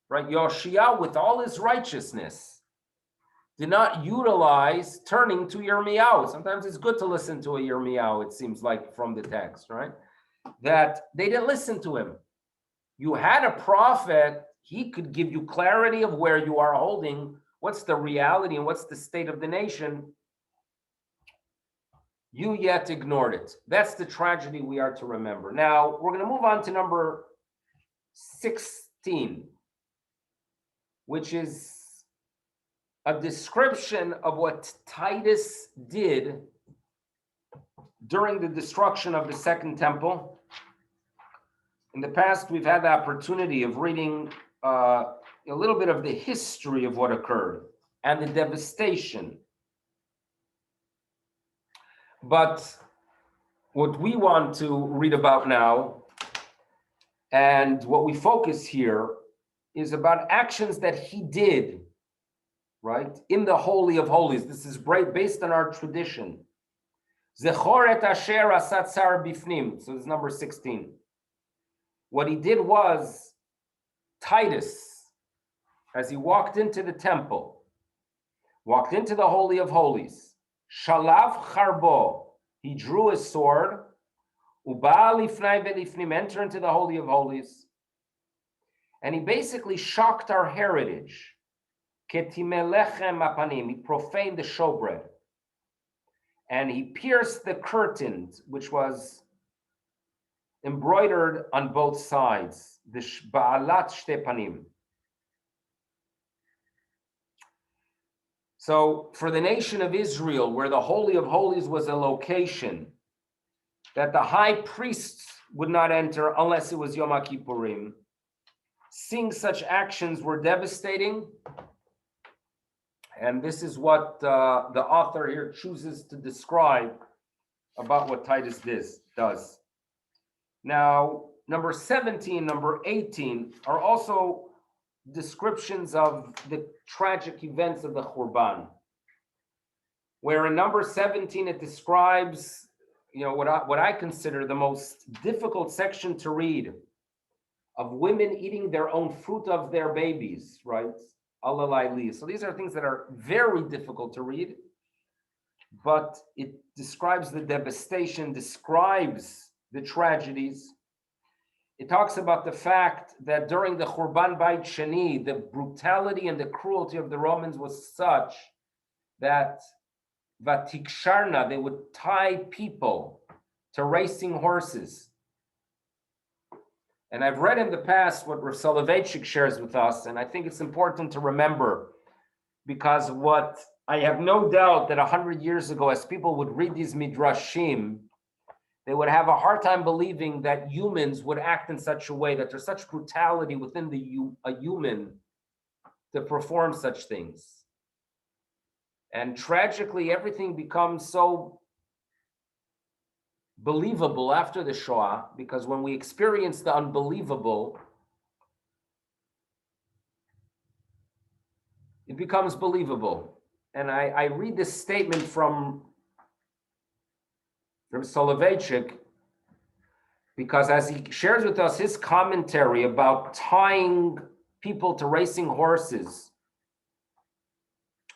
right? Yoshiyahu, with all his righteousness, did not utilize turning to Yirmiyahu. Sometimes it's good to listen to a Yirmiyahu, it seems like from the text, right? That they didn't listen to him. You had a prophet, he could give you clarity of where you are holding, what's the reality and what's the state of the nation. You yet ignored it. That's the tragedy we are to remember. Now, we're going to move on to number 16, which is a description of what Titus did during the destruction of the Second Temple. In the past, we've had the opportunity of reading a little bit of the history of what occurred and the devastation. But what we want to read about now and what we focus here is about actions that he did, right, in the Holy of Holies. This is based on our tradition. Zechor et asher asat tzar bifnim. So this is number 16. What he did was, Titus, as he walked into the temple, walked into the Holy of Holies, shalav charbo, he drew his sword, uba lifnai velifnim, enter into the Holy of Holies, and he basically shocked our heritage. Ketimelechem apanim, he profaned the showbread, and he pierced the curtains, which was embroidered on both sides, the ba'alat shte panim. So for the nation of Israel, where the Holy of Holies was a location that the high priests would not enter unless it was Yom Kippurim, seeing such actions were devastating. And this is what the author here chooses to describe about what Titus does. Now, number 17, number 18 are also descriptions of the tragic events of the Khurban, where in number 17 it describes, what I consider the most difficult section to read, of women eating their own fruit of their babies, right? Alalai. So these are things that are very difficult to read, but it describes the devastation, describes the tragedies. It talks about the fact that during the Churban Bayit Sheni, the brutality and the cruelty of the Romans was such that Vatiksharna, they would tie people to racing horses. And I've read in the past what Rav Soloveitchik shares with us, and I think it's important to remember, because what I have no doubt that 100 years ago, as people would read these midrashim, they would have a hard time believing that humans would act in such a way, that there's such brutality within a human to perform such things. And tragically, everything becomes so believable after the Shoah, because when we experience the unbelievable, it becomes believable. And I read this statement from Soloveitchik, because as he shares with us his commentary about tying people to racing horses,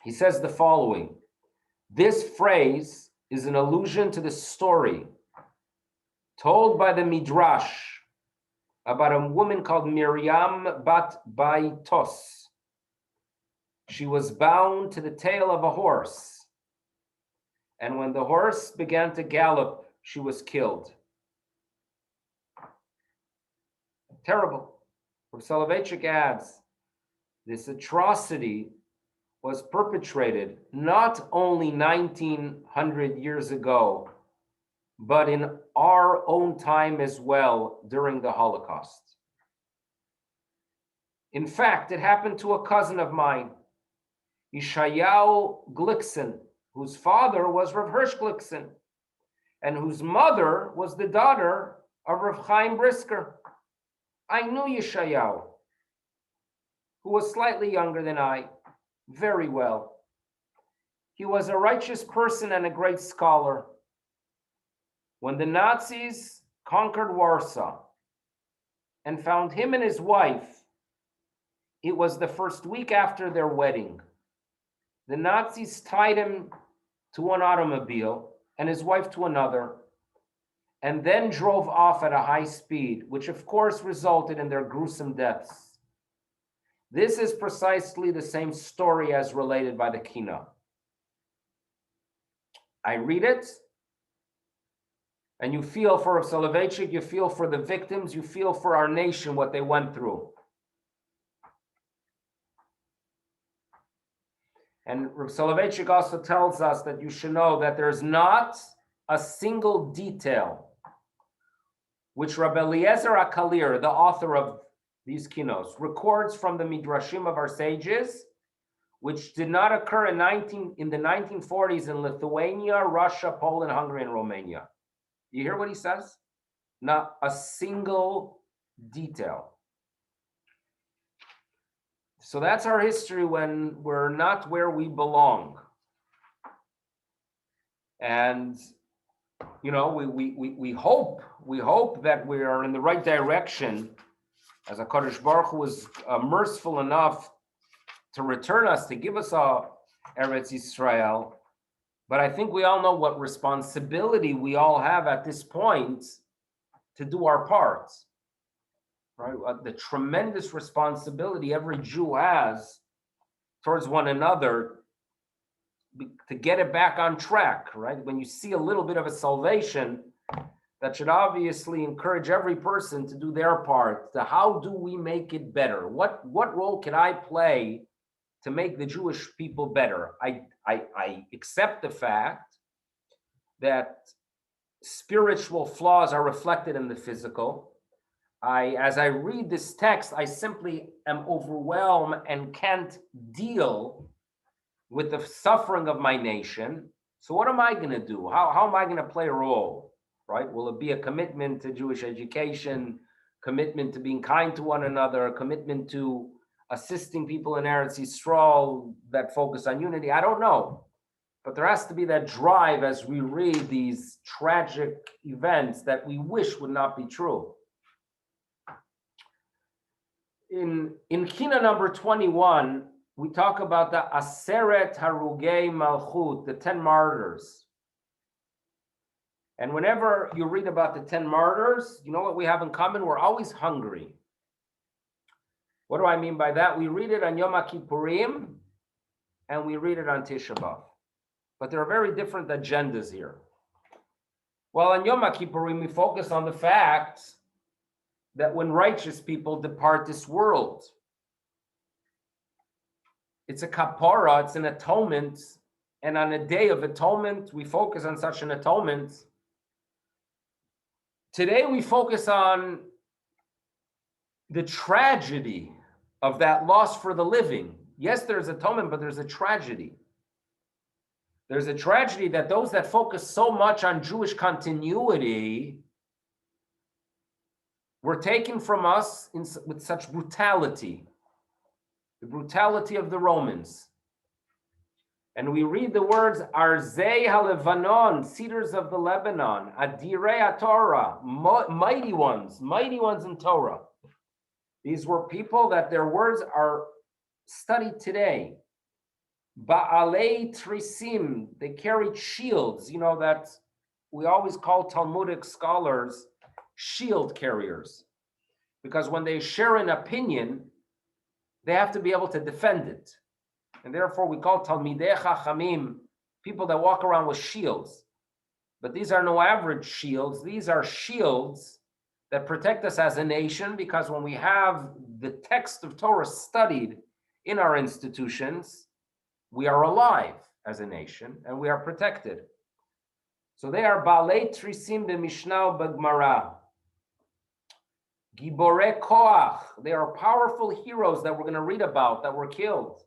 he says the following: this phrase is an allusion to the story told by the Midrash about a woman called Miriam bat Baitos. She was bound to the tail of a horse, and when the horse began to gallop, she was killed. Terrible. Soloveitchik adds, this atrocity was perpetrated not only 1900 years ago, but in our own time as well during the Holocaust. In fact, it happened to a cousin of mine, Yeshayahu Glickson, whose father was Rav Hirsch Glickson, and whose mother was the daughter of Rav Chaim Brisker. I knew Yeshayahu, who was slightly younger than I, very well. He was a righteous person and a great scholar. When the Nazis conquered Warsaw and found him and his wife, it was the first week after their wedding. The Nazis tied him to one automobile and his wife to another, and then drove off at a high speed, which of course resulted in their gruesome deaths. This is precisely the same story as related by the Kinot. I read it, and you feel for Rav Soloveitchik, you feel for the victims, you feel for our nation, what they went through. And Rav Soloveitchik also tells us that you should know that there's not a single detail which Rabbi Eliezer HaKalir, the author of these Kinos, records from the Midrashim of our sages, which did not occur in the 1940s in Lithuania, Russia, Poland, Hungary, and Romania. You hear what he says? Not a single detail. So that's our history when we're not where we belong. And we hope that we are in the right direction, as HaKadosh Baruch Hu was merciful enough to return us, to give us a Eretz Yisrael. But I think we all know what responsibility we all have at this point to do our part, right? The tremendous responsibility every Jew has towards one another to get it back on track, right? When you see a little bit of a salvation, that should obviously encourage every person to do their part. To how do we make it better? What role can I play to make the Jewish people better? I accept the fact that spiritual flaws are reflected in the physical. As I read this text, I simply am overwhelmed and can't deal with the suffering of my nation. So what am I going to do? How am I going to play a role, right? Will it be a commitment to Jewish education, commitment to being kind to one another, a commitment to assisting people in Eretz Yisrael that focus on unity? I don't know. But there has to be that drive as we read these tragic events that we wish would not be true. In Kinot number 21, we talk about the Aseret Harugei Malchut, the 10 martyrs. And whenever you read about the 10 martyrs, you know what we have in common? We're always hungry. What do I mean by that? We read it on Yom Kippurim and we read it on Tisha B'Av. But there are very different agendas here. Well, on Yom Kippurim, we focus on the fact that when righteous people depart this world, it's a kapara, it's an atonement. And on a day of atonement, we focus on such an atonement. Today, we focus on the tragedy of that loss for the living. Yes, there's atonement, but there's a tragedy. There's a tragedy that those that focus so much on Jewish continuity were taken from us with such brutality, the brutality of the Romans. And we read the words, Arzei HaLevanon, cedars of the Lebanon, Adirei HaTorah, mighty ones in Torah. These were people that their words are studied today. Ba'alei Trisim, they carried shields, that we always call Talmudic scholars shield carriers. Because when they share an opinion, they have to be able to defend it. And therefore we call Talmidei Chachamim people that walk around with shields. But these are no average shields. These are shields that protect us as a nation, because when we have the text of Torah studied in our institutions, we are alive as a nation and we are protected. So they are Baalei Trisim b'Mishnah b'Gemara. Giborei Koach. They are powerful heroes that we're going to read about that were killed.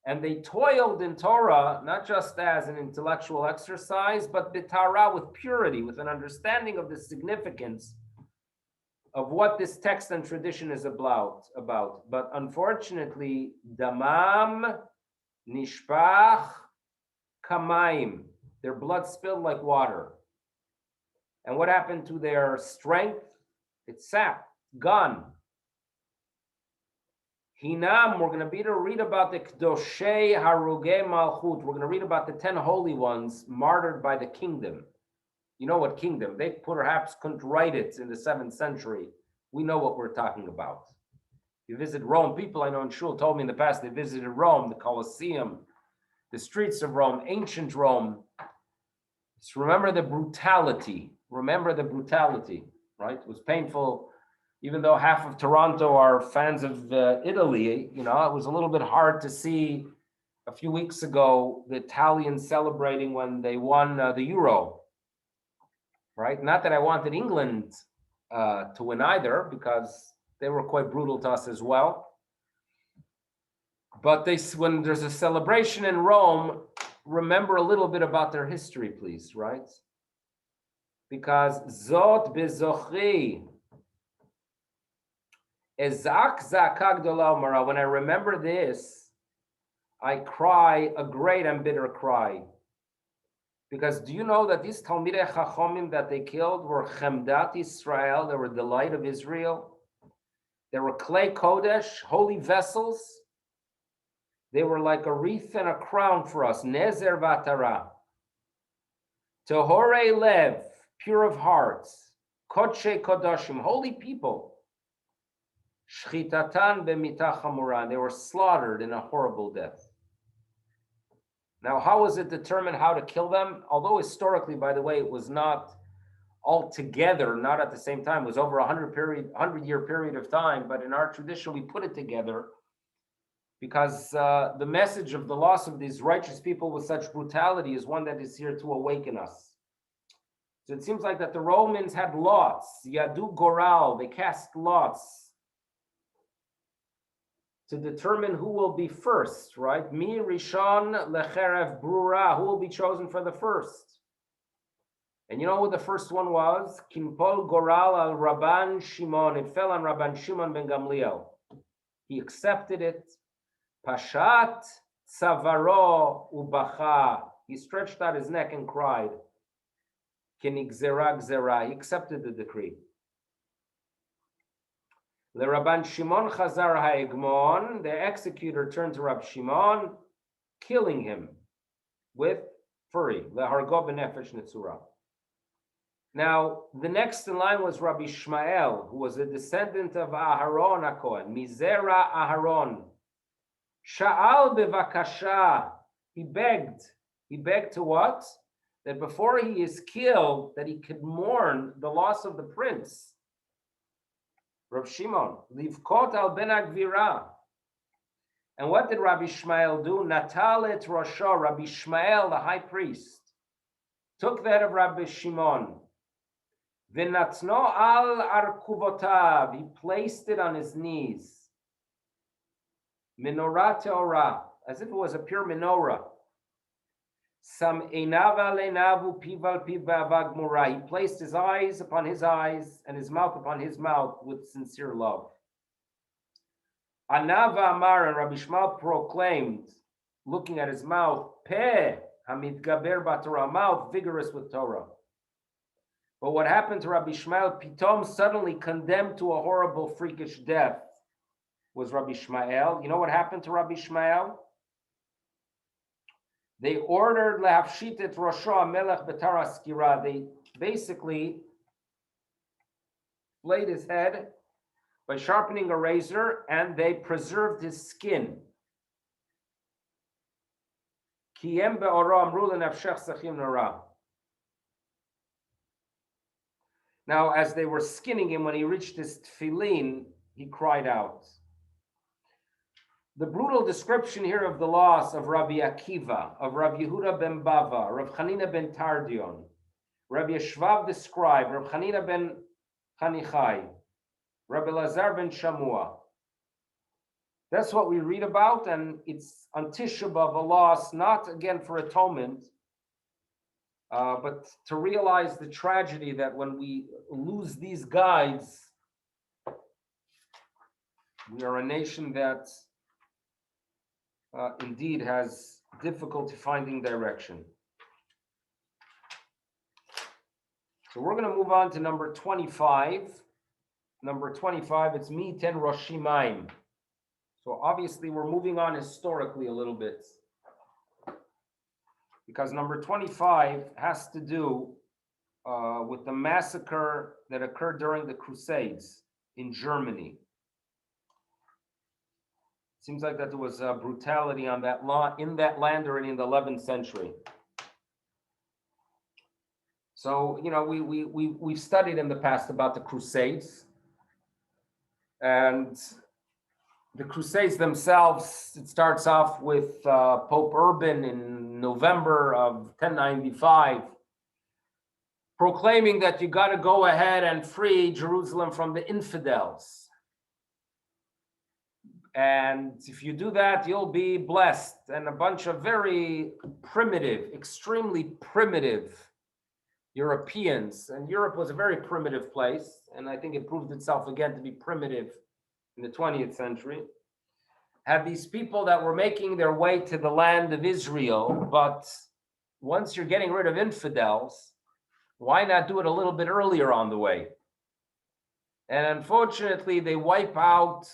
And they toiled in Torah, not just as an intellectual exercise, but b'tara, with purity, with an understanding of the significance of what this text and tradition is about. But unfortunately, damam nishpach kamayim, their blood spilled like water. And what happened to their strength? It's sapped, gone. Hinam, we're going to read about the Kdoshei Harugei Malchut. We're going to read about the 10 holy ones martyred by the kingdom. You know what kingdom? They perhaps couldn't write it in the 7th century. We know what we're talking about. You visit Rome, people I know in Shul told me in the past, they visited Rome, the Colosseum, the streets of Rome, ancient Rome. Just remember the brutality. Right? It was painful. Even though half of Toronto are fans of Italy, it was a little bit hard to see a few weeks ago the Italians celebrating when they won the Euro, right? Not that I wanted England to win either, because they were quite brutal to us as well. But when there's a celebration in Rome, remember a little bit about their history, please, right? Because Zot bezochri, Ezak Zakak Dola, when I remember this, I cry a great and bitter cry. Because do you know that these Talmidei Chachomim that they killed were Chemdat Israel, they were the light of Israel. They were Klei Kodesh, holy vessels. They were like a wreath and a crown for us, Nezer Vatara. Tehorei Lev, pure of hearts, Kodshe Kodashim, holy people. Shchitatan b'mitah chamura, they were slaughtered in a horrible death. Now, how was it determined how to kill them? Although historically, by the way, it was not all together, not at the same time. It was over a 100-year period of time. But in our tradition, we put it together because the message of the loss of these righteous people with such brutality is one that is here to awaken us. So it seems like that the Romans had lots. Yadu Goral, they cast lots to determine who will be first, right? Mi Rishon Lecherev Brura, who will be chosen for the first. And you know who the first one was? Kimpol Goral al Rabban Shimon. It fell on Rabban Shimon ben Gamliel. He accepted it. Pashat Tzavaro Ubacha. He stretched out his neck and cried. Kinigzera Gzera. He accepted the decree. The Rabban Shimon Chazar Ha'egmon, the executor turned to Rab Shimon, killing him with fury. Lehargo b'nefesh netzura. Now, the next in line was Rabbi Ishmael, who was a descendant of Aharon HaKohen, Mizera Aharon. Sha'al bevakasha. He begged. He begged to what? That before he is killed, that he could mourn the loss of the prince. Rav Shimon, Livkot al ben Agvira. And what did Rabbi Ishmael do? Natal et Rosho, Rabbi Ishmael, the high priest, took the head of Rabbi Shimon. V'natno al arkuvotav, he placed it on his knees. Menorah teorah, as if it was a pure menorah. Sam einav al einavu piv al piv ba'avag murah. He placed his eyes upon his eyes and his mouth upon his mouth with sincere love. Anava Amar, and Rabbi Ishmael proclaimed, looking at his mouth, Peh hamidgaber b'Torah, mouth vigorous with Torah. But what happened to Rabbi Ishmael, Pitom, suddenly condemned to a horrible, freakish death, was Rabbi Ishmael. You know what happened to Rabbi Ishmael? They ordered Lehafshit et Rosho Melech B'Tara Skira. They basically flayed his head by sharpening a razor, and they preserved his skin. Kiem be'oro amru lenafshech sachim nora. Now, as they were skinning him, when he reached his tefillin, he cried out. The brutal description here of the loss of Rabbi Akiva, of Rabbi Yehuda ben Bava, Rav Chanina ben Tardion, Rabbi Yeshvav the scribe, Rav Chanina ben Chanichai, Rabbi Lazar ben Shamua. That's what we read about, and it's on Tisha B'Av, a loss, not again for atonement, but to realize the tragedy that when we lose these guides, we are a nation that indeed has difficulty finding direction. So we're going to move on to number 25. Number 25, it's Mi Ten Roshimaim. So obviously we're moving on historically a little bit, because number 25 has to do with the massacre that occurred during the Crusades in Germany. Seems like that there was brutality on that in that land already in the 11th century. So, you know, we've studied in the past about the Crusades. And the Crusades themselves, it starts off with Pope Urban in November of 1095, proclaiming that you got to go ahead and free Jerusalem from the infidels. And if you do that, you'll be blessed. And a bunch of very primitive, extremely primitive Europeans, and Europe was a very primitive place, and I think it proved itself again to be primitive in the 20th century, had these people that were making their way to the land of Israel, but once you're getting rid of infidels, why not do it a little bit earlier on the way? And unfortunately, they wipe out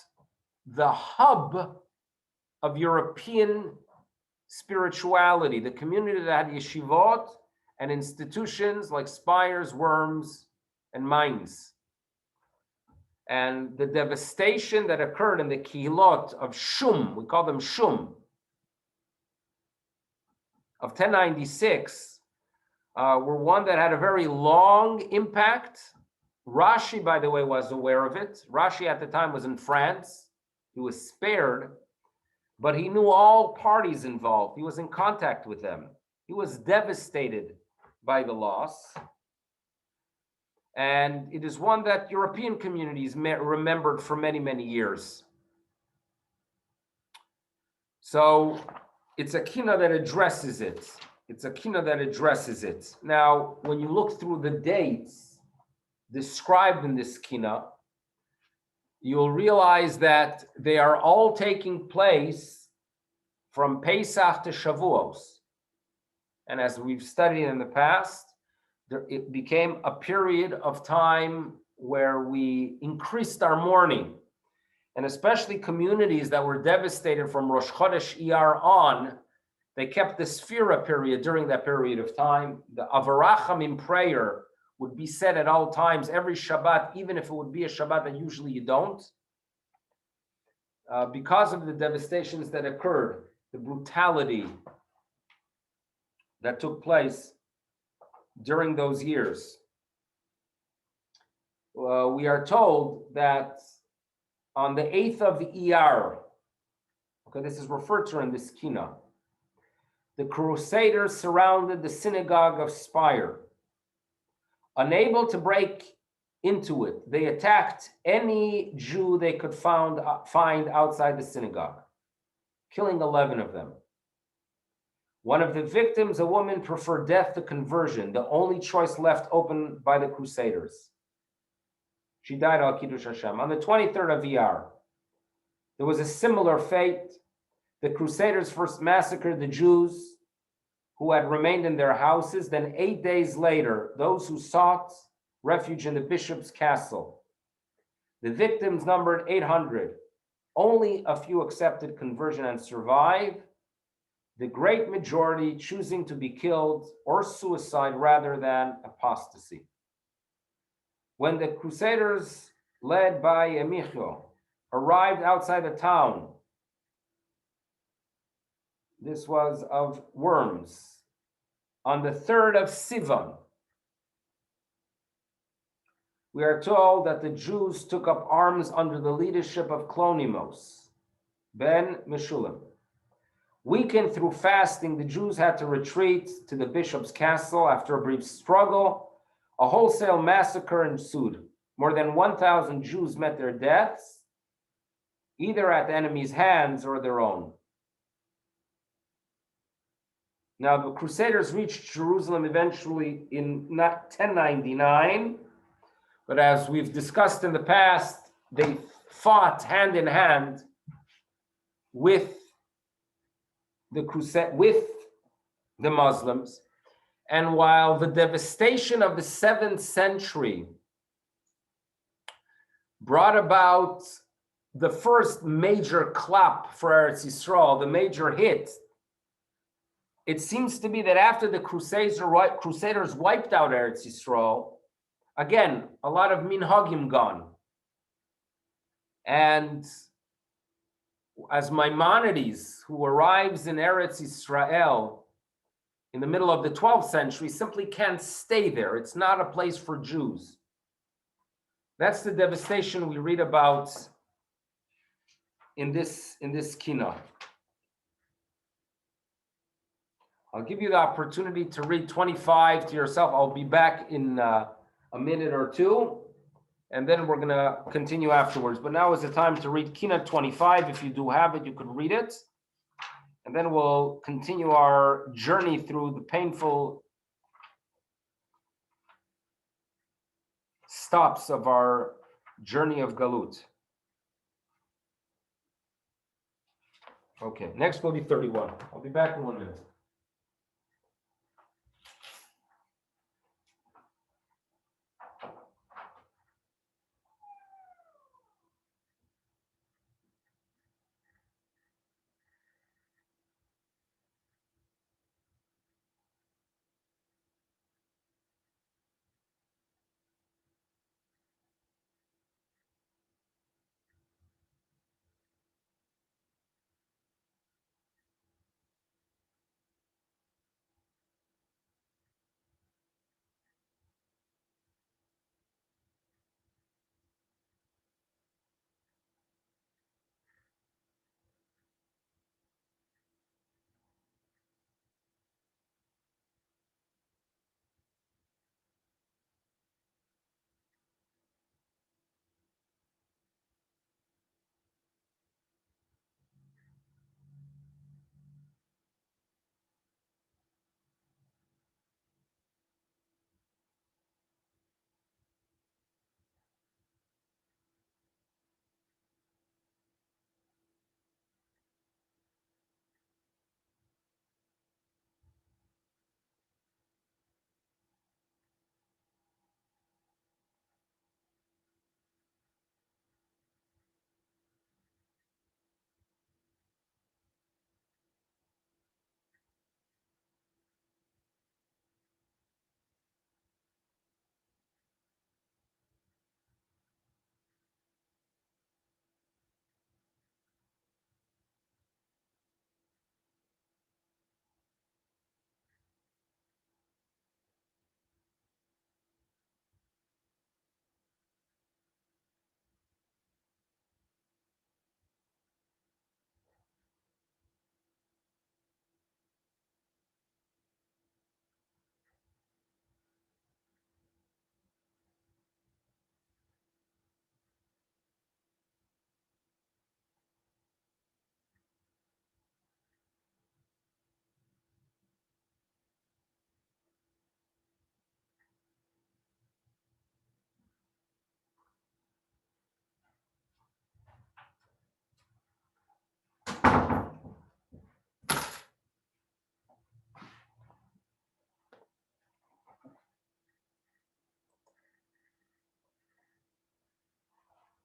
the hub of European spirituality, the community that had yeshivot and institutions like spires, worms, and mines. And the devastation that occurred in the Kinot of Shum, we call them Shum, of 1096, were one that had a very long impact. Rashi, by the way, was aware of it. Rashi at the time was in France. He was spared, but he knew all parties involved. He was in contact with them. He was devastated by the loss. And it is one that European communities remembered for many, many years. So it's a Kinot that addresses it. It's a Kinot that addresses it. Now, when you look through the dates described in this Kinot, you'll realize that they are all taking place from Pesach to Shavuos. And as we've studied in the past, it became a period of time where we increased our mourning. And especially communities that were devastated from Rosh Chodesh Iyar on, they kept the Sfira period during that period of time. The Avarachamim prayer would be said at all times, every Shabbat, even if it would be a Shabbat that usually you don't. Because of the devastations that occurred, the brutality that took place during those years. We are told that on the 8th of Iyar, okay, this is referred to in this Kinot, the Crusaders surrounded the synagogue of Speyer. Unable to break into it, they attacked any Jew they could find outside the synagogue, killing 11 of them. One of the victims, a woman, preferred death to conversion, the only choice left open by the Crusaders. She died al Kiddush Hashem. On the 23rd of Iyar, there was a similar fate. The Crusaders first massacred the Jews who had remained in their houses. Then 8 days later, those who sought refuge in the bishop's castle. The victims numbered 800. Only a few accepted conversion and survived, the great majority choosing to be killed or suicide rather than apostasy. When the Crusaders, led by Emicho, arrived outside the town, this was of Worms, on the 3rd of Sivan, we are told that the Jews took up arms under the leadership of Clonimos, ben Meshulam. Weakened through fasting, the Jews had to retreat to the bishop's castle. After a brief struggle, a wholesale massacre ensued. More than 1,000 Jews met their deaths, either at the enemy's hands or their own. Now, the Crusaders reached Jerusalem eventually in 1099, but as we've discussed in the past, they fought hand in hand with the Muslims. And while the devastation of the 7th century brought about the first major clap for Eretz Yisrael, the major hit, it seems to be that after the Crusaders wiped out Eretz Yisrael, again, a lot of minhagim gone. And as Maimonides, who arrives in Eretz Yisrael in the middle of the 12th century, simply can't stay there. It's not a place for Jews. That's the devastation we read about in this Kinot. I'll give you the opportunity to read 25 to yourself. I'll be back in a minute or two, and then we're going to continue afterwards. But now is the time to read Kinot 25. If you do have it, you could read it. And then we'll continue our journey through the painful stops of our journey of Galut. Okay, next will be 31. I'll be back in 1 minute.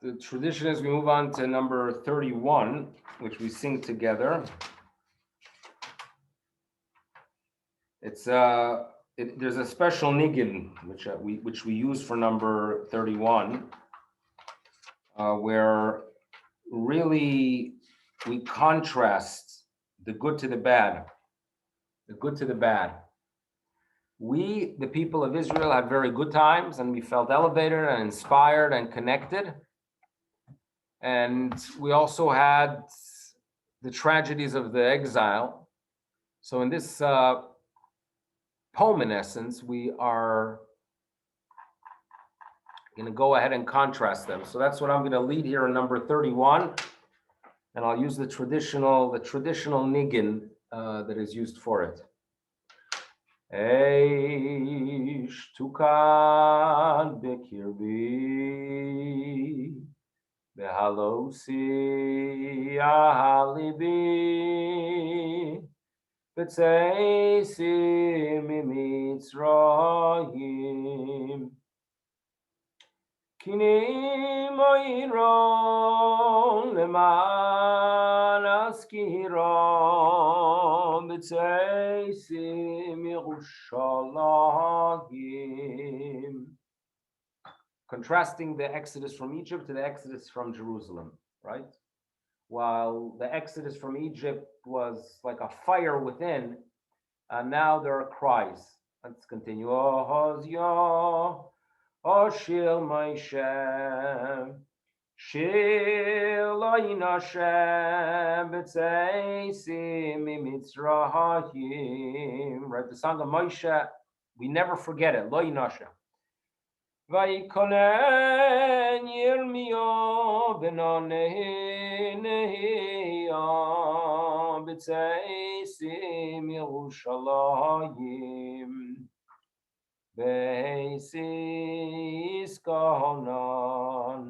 the tradition is we move on to number 31, which we sing together. It's there's a special niggin which we use for number 31, where really we contrast the good to the bad, the good to the bad. We, the people of Israel, had very good times, and we felt elevated and inspired and connected. And we also had the tragedies of the exile. So in this poem, in essence, we are going to go ahead and contrast them. So that's what I'm going to lead here in number 31, and I'll use the traditional niggin that is used for it. Eish tukan bekirbi behalosi ahalibi betzeisi mimitzrayim kinim oiron leman askiron betzeisi mirushalayim. Contrasting the Exodus from Egypt to the Exodus from Jerusalem, right? While the Exodus from Egypt was like a fire within, now there are cries. Let's continue. Oh, Shil Moshe, Shil Hashem, B'tzeisi Mimitzrayim. Right, the song of Moshe, we never forget it. Lo Hashem. Vayikonen Yirmiyahu b'nonehiyah b'tzeisim Yerushalayim b'eisis kohanan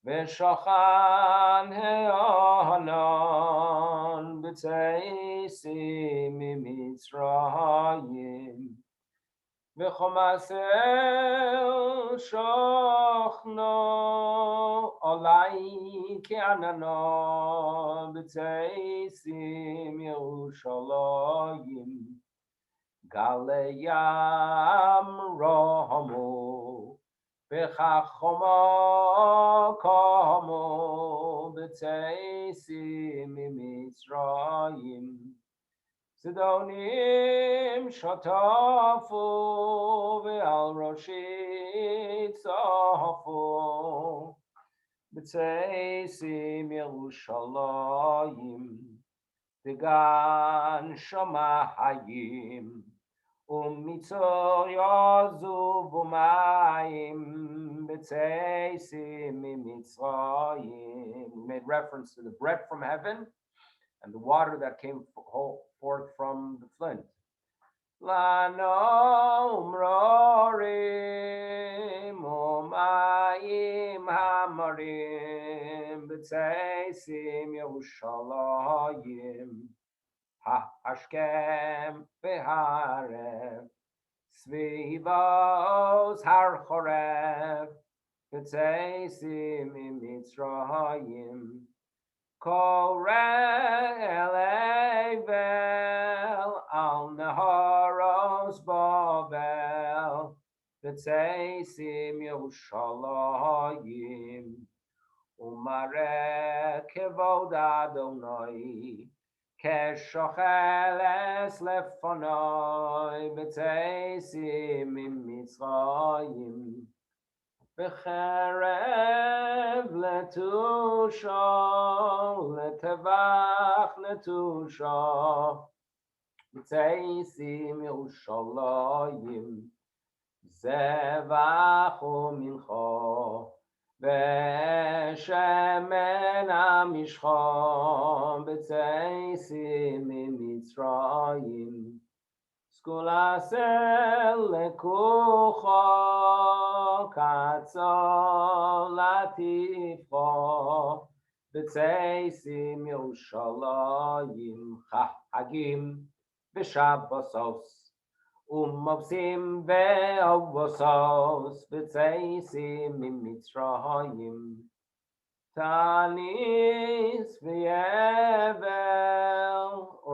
v'shachan he'ahanan b'tzeisim Mitzrayim v'chomasel shachna alai ke'anana b'tzeisim Yerushalayim galeyam rohamu v'chachoma kamu b'tzeisim Mitzrayim Sidonim shatafu ve'al roshi tzafu b'tzeisim Yerushalayim Tigan shamayim u'mitzor yazu v'mayim b'tzeisim Mitzrayim. We made reference to the bread from heaven and the water that came forth from the flint. Lanom rorim u'mayim hamarim b'tzeisim Yerushalayim hashkem v'harev svivos har chorev b'tzeisim Mitzrayim Korel Evel al Naharos Babel B'tzeisim Yerushalayim Umareh Kevod Adonai Keshocheles Lefonai B'tzeisim Mitzrayim B'cherev letusha, letevach letusha, b'tzeisim Yerushalayim, zevach u'mincha, v'shemen amishcha, b'tzeisim Mitzrayim, skulasel lekucha, katzol latifcha, b'tzeisim Yerushalayim, chagim v'shabbosos, umobsim ve'avosos, b'tzeisim Mitzrayim, Tanis v'yevel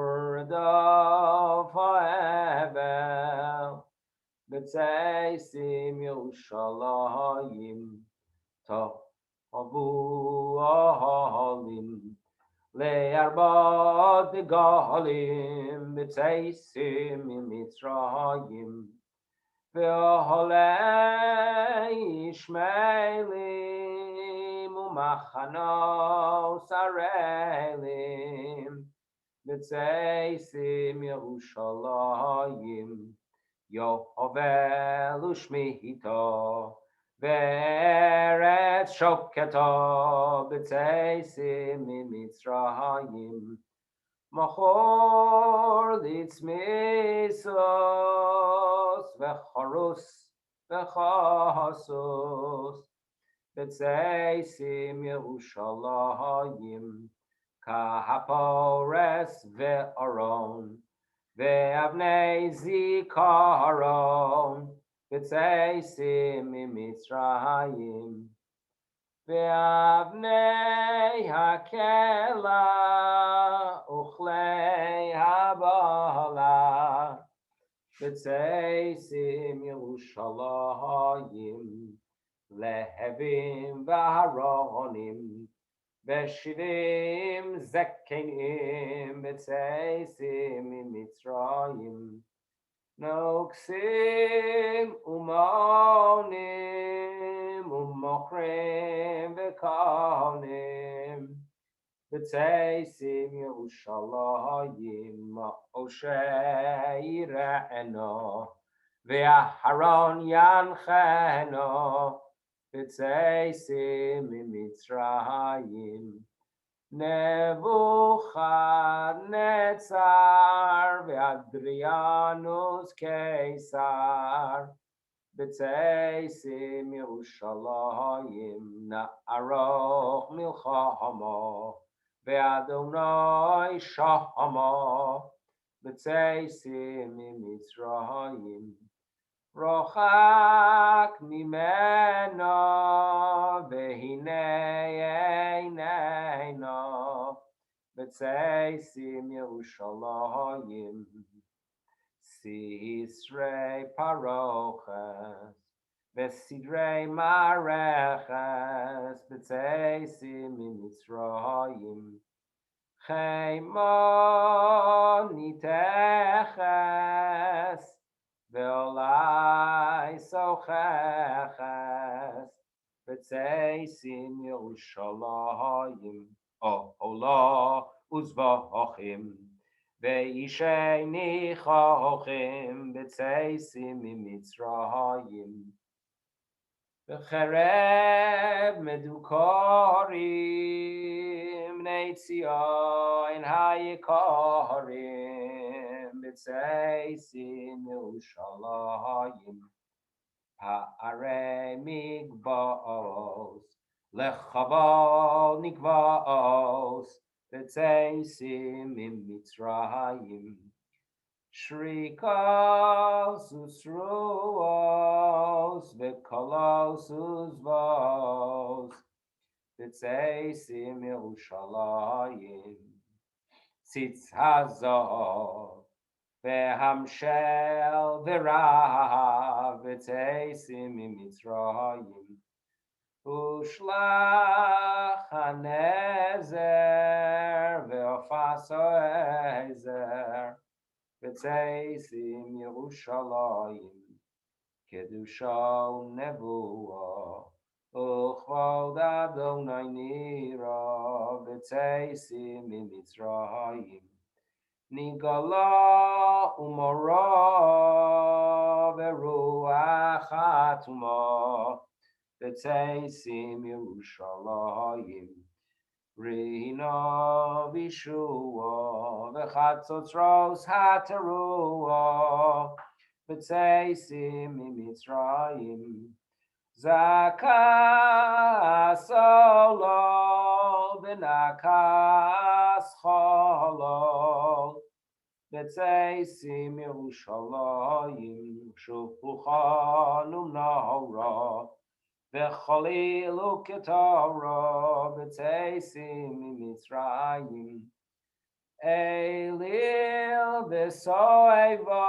urdav ha'evel b'tzeisim Yerushalayim tohavu ahalim le'arbad v'galim b'tzeisim Mitzrayim v'ahalei Ishmaelim u'machanos arelim b'tzeisim Yerushalayim Yovel u'shmito ve'eretz shoketo b'tzeisim Mitzrayim Machor litzmisos v'charus v'chasos b'tzeisim Yerushalayim kahapores ve'aron ve'avnei zikaron b'tzeisim Mitzrayim ve'avnei hakela uchlei habala b'tzeisim Yerushalayim lehevim v'haronim v'shivim zekenim b'tzeisim Mitzrayim noksim umonim umochrim v'konim b'tzeisim Yerushalayim Moshe yira'eno ve'aharon yancheno b'tzeisim Mitzrayim Nebuchadnezzar ve'Adrianus Caesar b'tzeisim Yerushalayim na'aroch milchamo ve'Adonai shamo b'tzeisim Mitzrayim rochak mimeno ve'hinei eineino b'tzeisim Yerushalayim Sisrei paroches v'sidrei mareches b'tzeisim Mitzrayim Chemo niteches ve'olai socheches b'tzeisim Yerushalayim ola uzvachim ve'ishei nichochim b'tzeisim Mitzrayim v'chereb medukorim neitzion hayikorim b'tzeisim Yerushalayim ha'arei migvaos lechavol nikvaos b'tzeisim Mitzrayim Shrikos usruos v'kolos uzvos b'tzeisim Yerushalayim tzitz hazov ve'hamshel v'rahav b'tzeisim Mitzrayim Ushlach hanezer ve'ofaso ezer b'tzeisim Yerushalayim kedusha u'nevuah uchvod Adonai nira b'tzeisim Mitzrayim nigala umora v'ruach hatuma b'tzeisim Yerushalayim Rina v'shua v'chatzotzros hateruah b'tzeisim Mitzrayim Zakas solo v'nakas cholo b'tzeisim Yerushalayim shupuchan u'nahora V'cholilu ketoro b'tzeisim mitzrayim. Elil v'soevo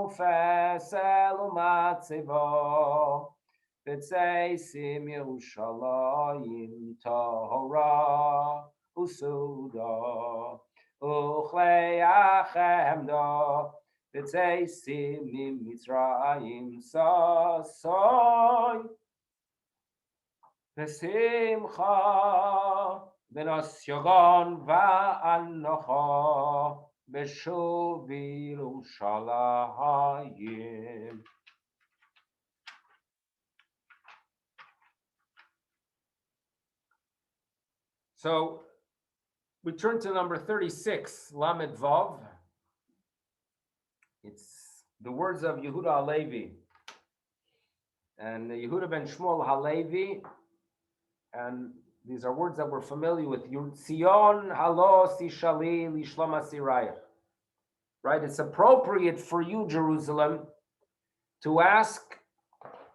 ufesel umatzivo b'tzeisim Yerushalayim Torah usudo uchlei achemdo b'tzeisim mitzrayim sasoy v'simcha v'nosyogon va'anocha b'shuv Yerushalayim. So we turn to number 36, Lamed Vav. It's the words of Yehuda Halevi. And Yehuda ben Shmuel Halevi, and these are words that we're familiar with. Tzion halo sishali lishlam asirayach. Right? It's appropriate for you, Jerusalem, to ask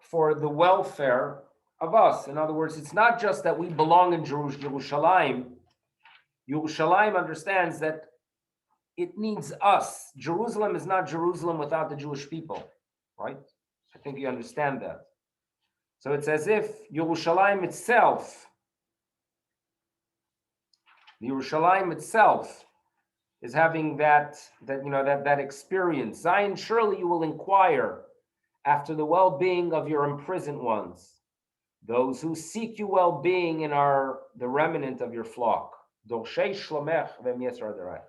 for the welfare of us. In other words, it's not just that we belong in Jerusalem. Yerushalayim understands that it needs us. Jerusalem is not Jerusalem without the Jewish people, right? I think you understand that. So it's as if Yerushalayim itself, is having that experience. Zion, surely you will inquire after the well-being of your imprisoned ones, those who seek you well-being and are the remnant of your flock. Dorshei shlomech v'myesra derech.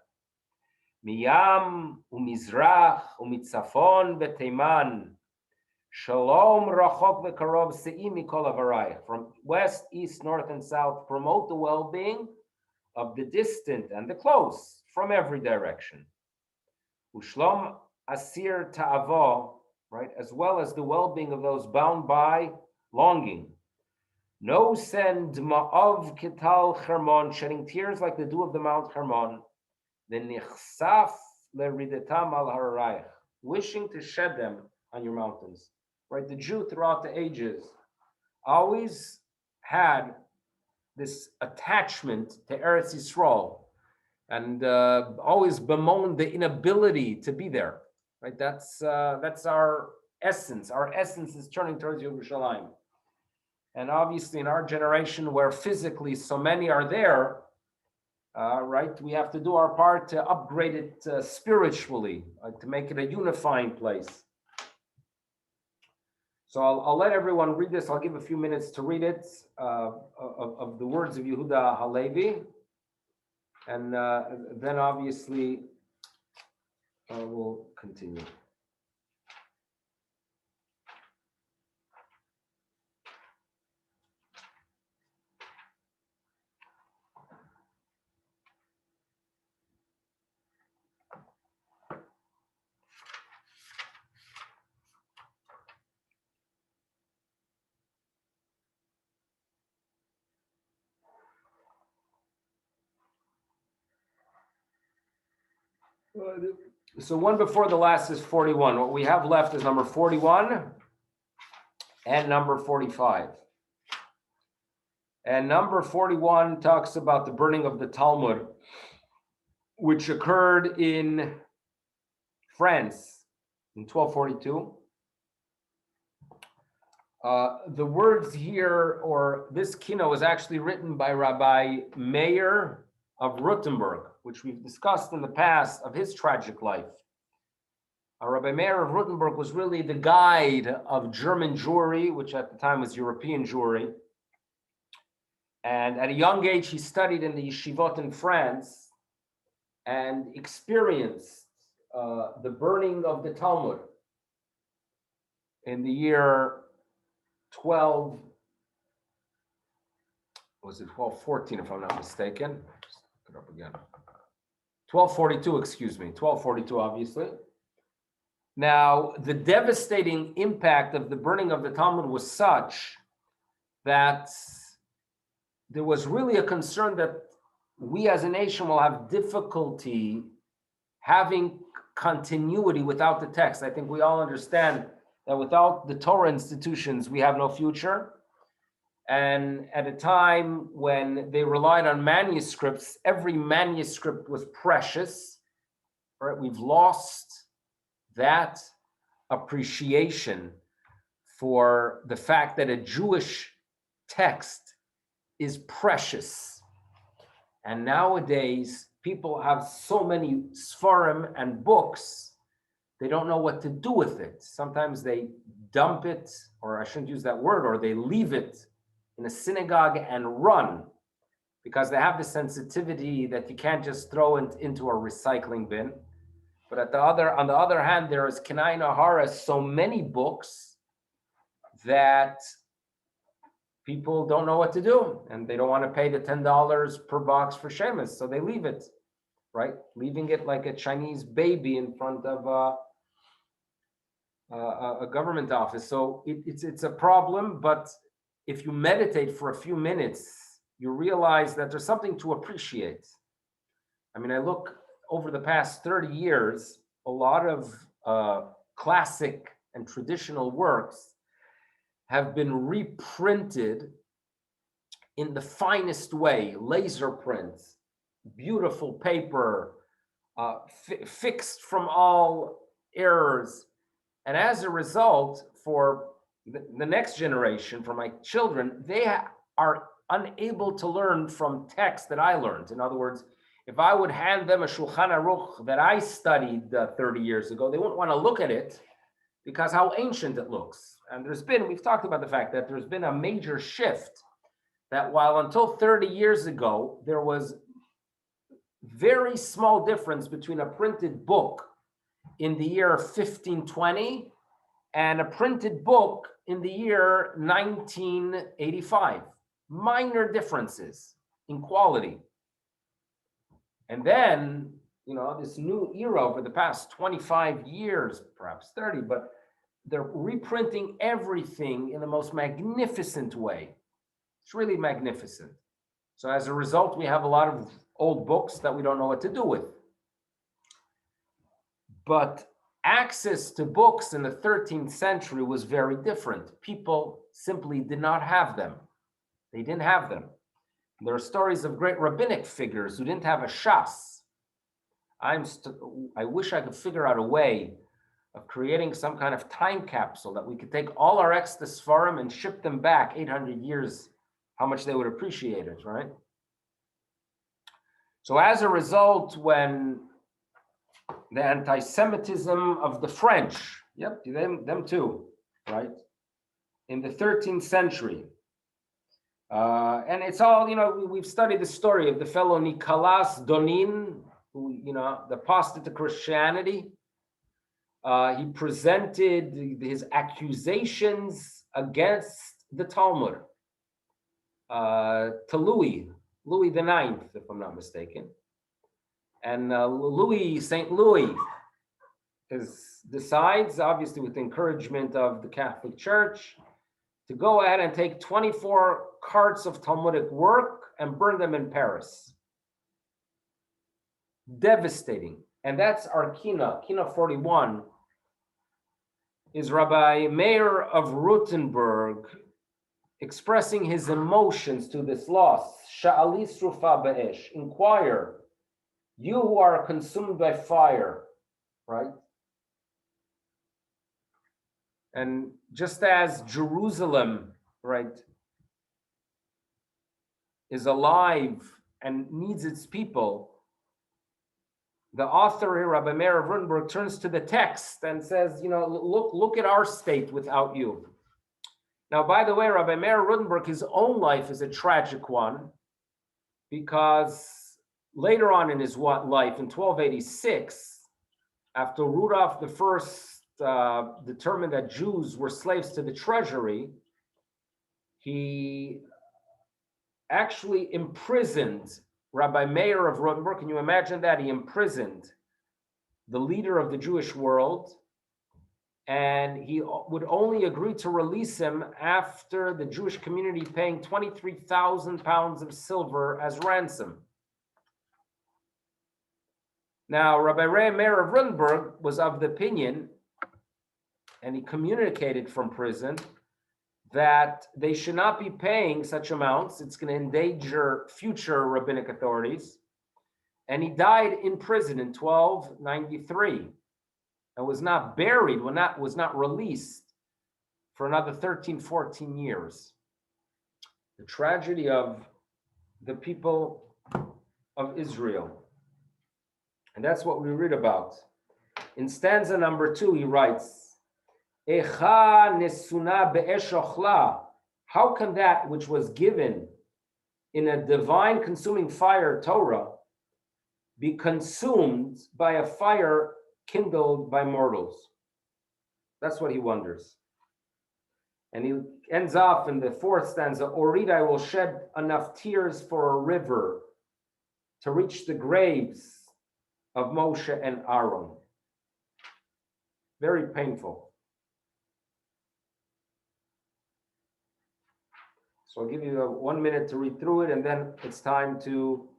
Miyam u'mizrach u'mitzafon v'teiman. Shalom rachok v'karov se'i mikol avarayich. From west, east, north, and south, promote the well-being of the distant and the close from every direction. Ushlom asir ta'avo, right, as well as the well-being of those bound by longing. No send ma'av kital Hermon, shedding tears like the dew of the Mount Hermon. The nichsaf leridetam al harayich, wishing to shed them on your mountains. Right, the Jew throughout the ages always had this attachment to Eretz Yisrael, and always bemoaned the inability to be there. Right, that's our essence. Our essence is turning towards Yerushalayim. And obviously, in our generation, where physically so many are there, right, we have to do our part to upgrade it spiritually, to make it a unifying place. So I'll let everyone read this. I'll give a few minutes to read it, of the words of Yehuda Halevi. And then obviously we'll continue. So one before the last is 41. What we have left is number 41 and number 45. And number 41 talks about the burning of the Talmud, which occurred in France in 1242. The words here, or this Kinot, was actually written by Rabbi Meir of Rothenburg, which we've discussed in the past of his tragic life. Rabbi Meir of Rothenburg was really the guide of German Jewry, which at the time was European Jewry. And at a young age, he studied in the yeshivot in France and experienced the burning of the Talmud in the year 1214, if I'm not mistaken. Just look it up again. 1242, excuse me, 1242, obviously. Now, the devastating impact of the burning of the Talmud was such that there was really a concern that we as a nation will have difficulty having continuity without the text. I think we all understand that without the Torah institutions, we have no future. And at a time when they relied on manuscripts, every manuscript was precious, right? We've lost that appreciation for the fact that a Jewish text is precious. And nowadays, people have so many Sfarim and books, they don't know what to do with it. Sometimes they dump it, or I shouldn't use that word, or they leave it in a synagogue and run because they have the sensitivity that you can't just throw it into a recycling bin. But on the other hand, there is Kinai Nahara, so many books that people don't know what to do, and they don't want to pay the $10 per box for Shemus, so they leave it, right? Leaving it like a Chinese baby in front of a government office. So it's a problem, but if you meditate for a few minutes, you realize that there's something to appreciate. I mean, I look over the past 30 years, a lot of classic and traditional works have been reprinted in the finest way, laser prints, beautiful paper, fixed from all errors. And as a result, for the next generation, for my children, they are unable to learn from text that I learned. In other words, if I would hand them a Shulchan Aruch that I studied 30 years ago, they wouldn't want to look at it because how ancient it looks. And we've talked about the fact that there's been a major shift, that while until 30 years ago, there was very small difference between a printed book in the year 1520 and a printed book in the year 1985. Minor differences in quality. And then, this new era over the past 25 years, perhaps 30, but they're reprinting everything in the most magnificent way. It's really magnificent. So as a result, we have a lot of old books that we don't know what to do with. But access to books in the 13th century was very different. People simply did not have them. They didn't have them. There are stories of great rabbinic figures who didn't have a shas. I wish I could figure out a way of creating some kind of time capsule that we could take all our extra Sfarim and ship them back 800 years, how much they would appreciate it, right? So as a result, when the anti-Semitism of the French, them too, right? In the 13th century, and it's all, we've studied the story of the fellow Nicolas Donin, who, the apostate to Christianity. He presented his accusations against the Talmud to Louis IX, if I'm not mistaken. And St. Louis decides, obviously with the encouragement of the Catholic Church, to go ahead and take 24 carts of Talmudic work and burn them in Paris. Devastating. And that's our Kinot. Kinot 41 is Rabbi Meir of Rutenburg expressing his emotions to this loss. Sha'ali srufa be'esh. Inquire, you who are consumed by fire, right? And just as Jerusalem, right, is alive and needs its people, the author here, Rabbi Meir of Rutenburg, turns to the text and says, look at our state without you. Now, by the way, Rabbi Meir of Rutenburg, his own life is a tragic one, because later on in his life, in 1286, after Rudolph I determined that Jews were slaves to the treasury, he actually imprisoned Rabbi Meir of Rutenburg. Can you imagine that? He imprisoned the leader of the Jewish world, and he would only agree to release him after the Jewish community paying 23,000 pounds of silver as ransom. Now, Rabbi Meir of Rutenburg was of the opinion, and he communicated from prison that they should not be paying such amounts. It's going to endanger future rabbinic authorities. And he died in prison in 1293 and was not buried, was not released for another 13, 14 years. The tragedy of the people of Israel. And that's what we read about. In stanza number 2, he writes, Echa nesuna be'esh ochla. How can that which was given in a divine consuming fire, Torah, be consumed by a fire kindled by mortals? That's what he wonders. And he ends off in the 4th stanza, Orid, I will shed enough tears for a river to reach the graves of Moshe and Aaron. Very painful. So I'll give you 1 minute to read through it, and then it's time to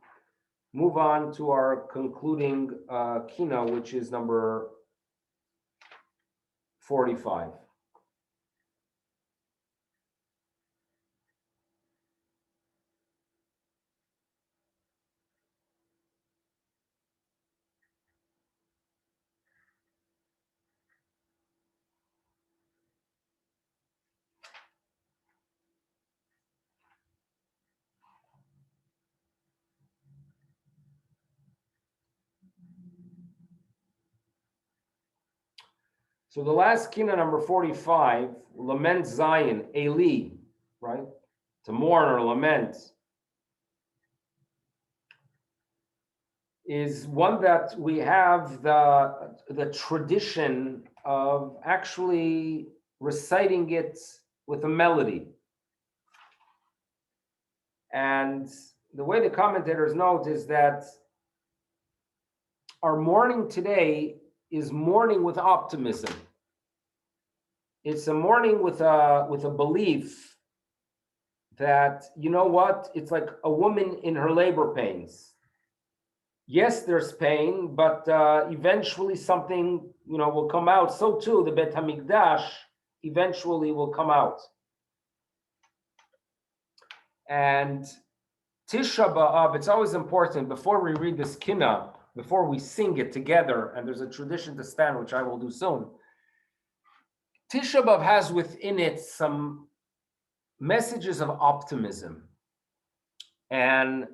move on to our concluding Kinot, which is number 45. So the last Kinot, number 45, laments Zion, Eli, right? To mourn or lament, is one that we have the tradition of actually reciting it with a melody. And the way the commentators note is that our mourning today is mourning with optimism. It's a mourning with a belief that, you know what, it's like a woman in her labor pains. Yes, there's pain, but eventually something, will come out. So too, the Bet HaMikdash eventually will come out. And Tisha B'Av, it's always important, before we read this Kinot, before we sing it together, and there's a tradition to stand, which I will do soon, Tisha B'Av has within it some messages of optimism. And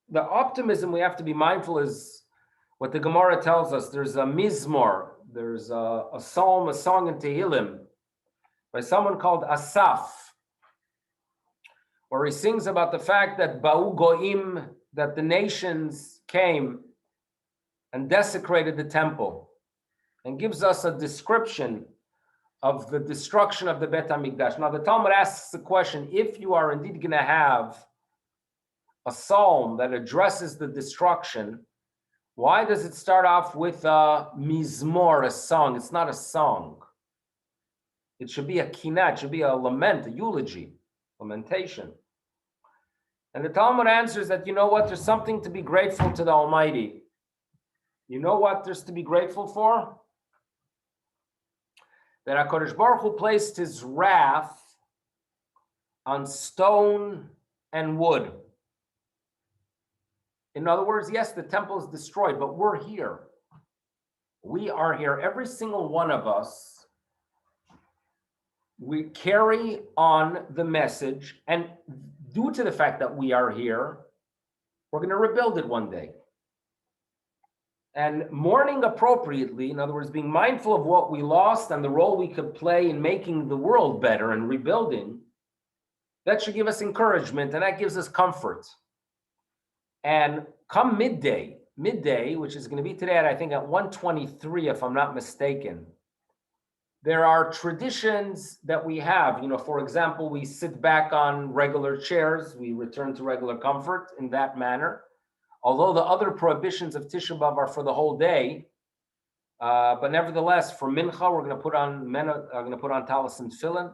the optimism we have to be mindful is what the Gemara tells us. There's a mizmor, there's a psalm, a song in Tehillim by someone called Asaph, where he sings about the fact that Ba'u Goim, that the nations came and desecrated the temple, and gives us a description of the destruction of the Bet HaMikdash. Now the Talmud asks the question, if you are indeed going to have a psalm that addresses the destruction, why does it start off with a mizmor, a song? It's not a song. It should be a kinat, it should be a lament, a eulogy, lamentation. And the Talmud answers that, you know what, there's something to be grateful to the Almighty. You know what there's to be grateful for? That HaKadosh Baruch Hu placed his wrath on stone and wood. In other words, yes, the temple is destroyed, but we're here. We are here. Every single one of us, we carry on the message, and due to the fact that we are here, we're going to rebuild it one day. And mourning appropriately, in other words, being mindful of what we lost and the role we could play in making the world better and rebuilding, that should give us encouragement, and that gives us comfort. And come midday, which is going to be today at, I think, at 1:23, if I'm not mistaken, there are traditions that we have. For example, we sit back on regular chairs. We return to regular comfort in that manner. Although the other prohibitions of Tisha B'Av are for the whole day, but nevertheless, for Mincha, we're going to put on talis and tefillin.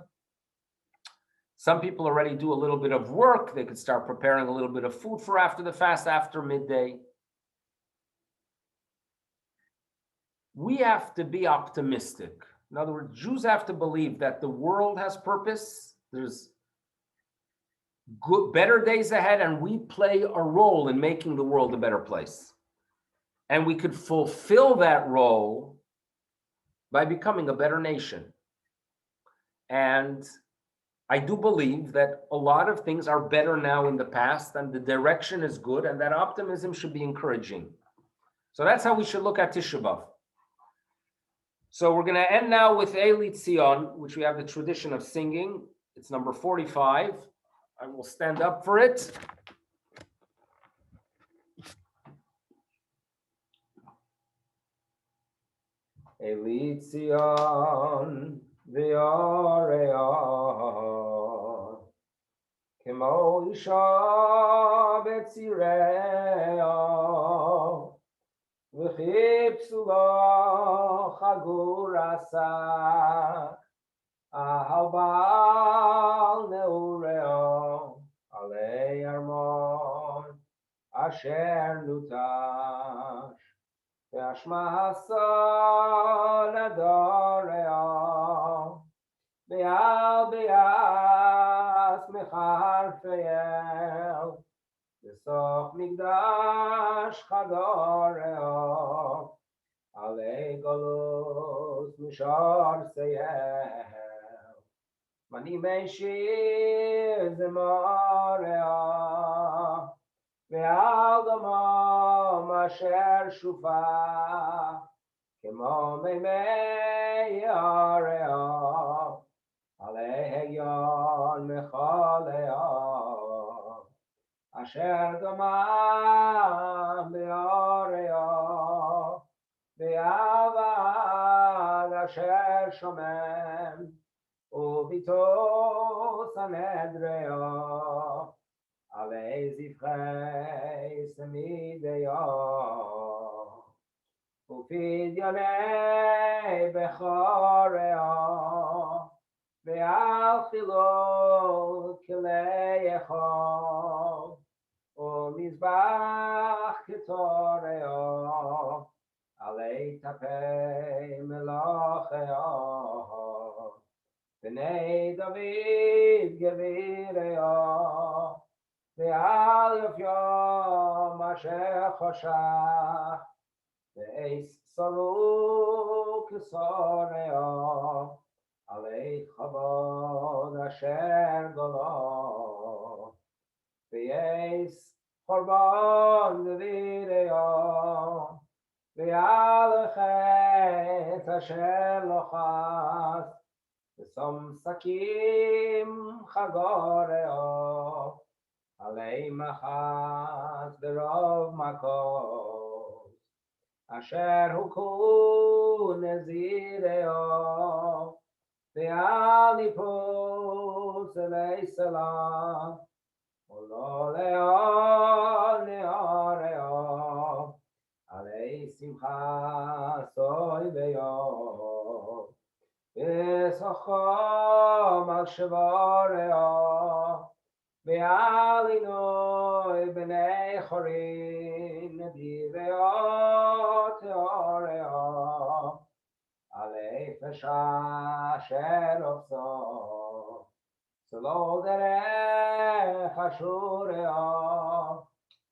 Some people already do a little bit of work. They could start preparing a little bit of food for after the fast, after midday. We have to be optimistic. In other words, Jews have to believe that the world has purpose. There's good, better days ahead, and we play a role in making the world a better place. And we could fulfill that role by becoming a better nation. And I do believe that a lot of things are better now in the past, and the direction is good, and that optimism should be encouraging. So that's how we should look at Tisha B'Av. So we're going to end now with Eli Tzion, which we have the tradition of singing. It's number 45. I will stand up for it. Eli Tzion v'yoreah Kemo isha b'tzireah v'chipsu lo chagurasa ahal bal neureah alei armon asher nutash ve'ashma hasan adoreah ve'al be'as mecharfeel v'soch migdash chadoreah alei golos mishar seyel mani meishir zemareah ve'al gamam asher shufach kemo meimei yareah alei yon mechaleah asher gamam be'areah ve'avad asher shomem ubitos anedreah alei zivchei semideah ופדיוני בכוריה ועל חילות כלי אחד ומזבח קטוריה עלי טפי מלאכיה בני דוד גביריה ועל יפיום אשר חושך ואיס סרוק סוריה עלי כבוד אשר גולו ואיס חורבן דביריה ועל חטא אשר לא חס ושום שקים חגוריה עלי מחס ברוב מקום אשר הוכו נזיריה ועל ניפוס אלי סלם ולא לאור נעריה עלי שמחה סוי ביום וסחום על שבוריה ועל עינוי בני חורין נדיביות תיאוריה עלי פשע של אופסו סלול דרך אשוריה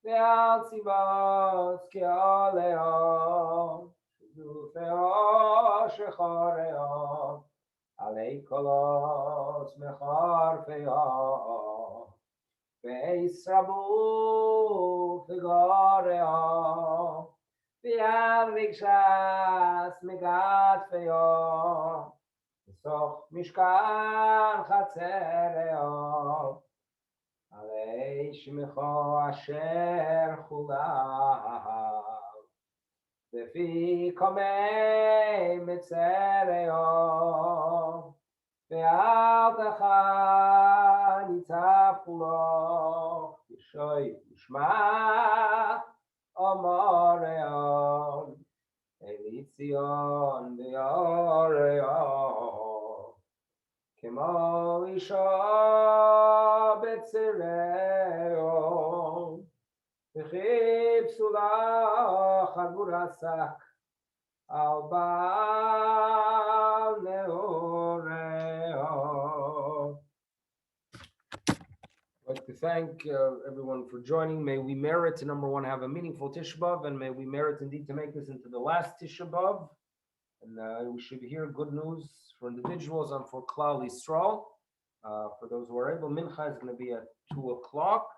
ועל ציבות כעליה שזופיה שחוריה עלי קולות מחרפיה ויסרבו פגוריה ועל רגשס מגדפיה וסוך משכן חצריה עלי שמחו אשר חולב בפי קומי מצריה ואל תחן ניצב כולו ישוי ישמע אמריה אלי ציון ויוריה כמו אישה בצריה וחיפשו לה חגור השק על בעל I'd like to thank everyone for joining. May we merit to, number one, have a meaningful Tisha B'Av, and may we merit indeed to make this into the last Tisha B'Av. And we should hear good news for individuals and for Klal Yisrael. For those who are able, Mincha is going to be at 2 o'clock.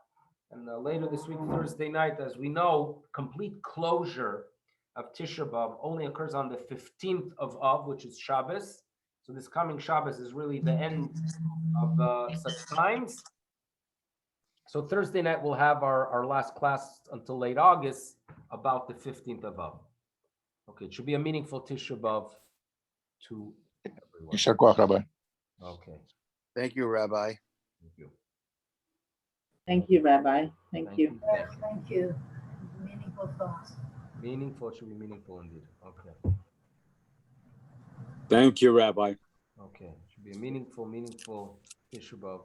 And later this week, Thursday night, as we know, complete closure of Tisha B'Av only occurs on the 15th of Av, which is Shabbos. So this coming Shabbos is really the end of such times. So Thursday night, we'll have our last class until late August, about the 15th of Av. Okay, it should be a meaningful Tisha B'Av to everyone. Yishar Koach, Rabbi. Okay, Thank you, Rabbi. thank you. Thank you, Rabbi. Thank you. Yes, thank you. Meaningful thoughts. Meaningful, should be meaningful indeed. Okay, Thank you, Rabbi. okay, should be a meaningful Tisha B'Av.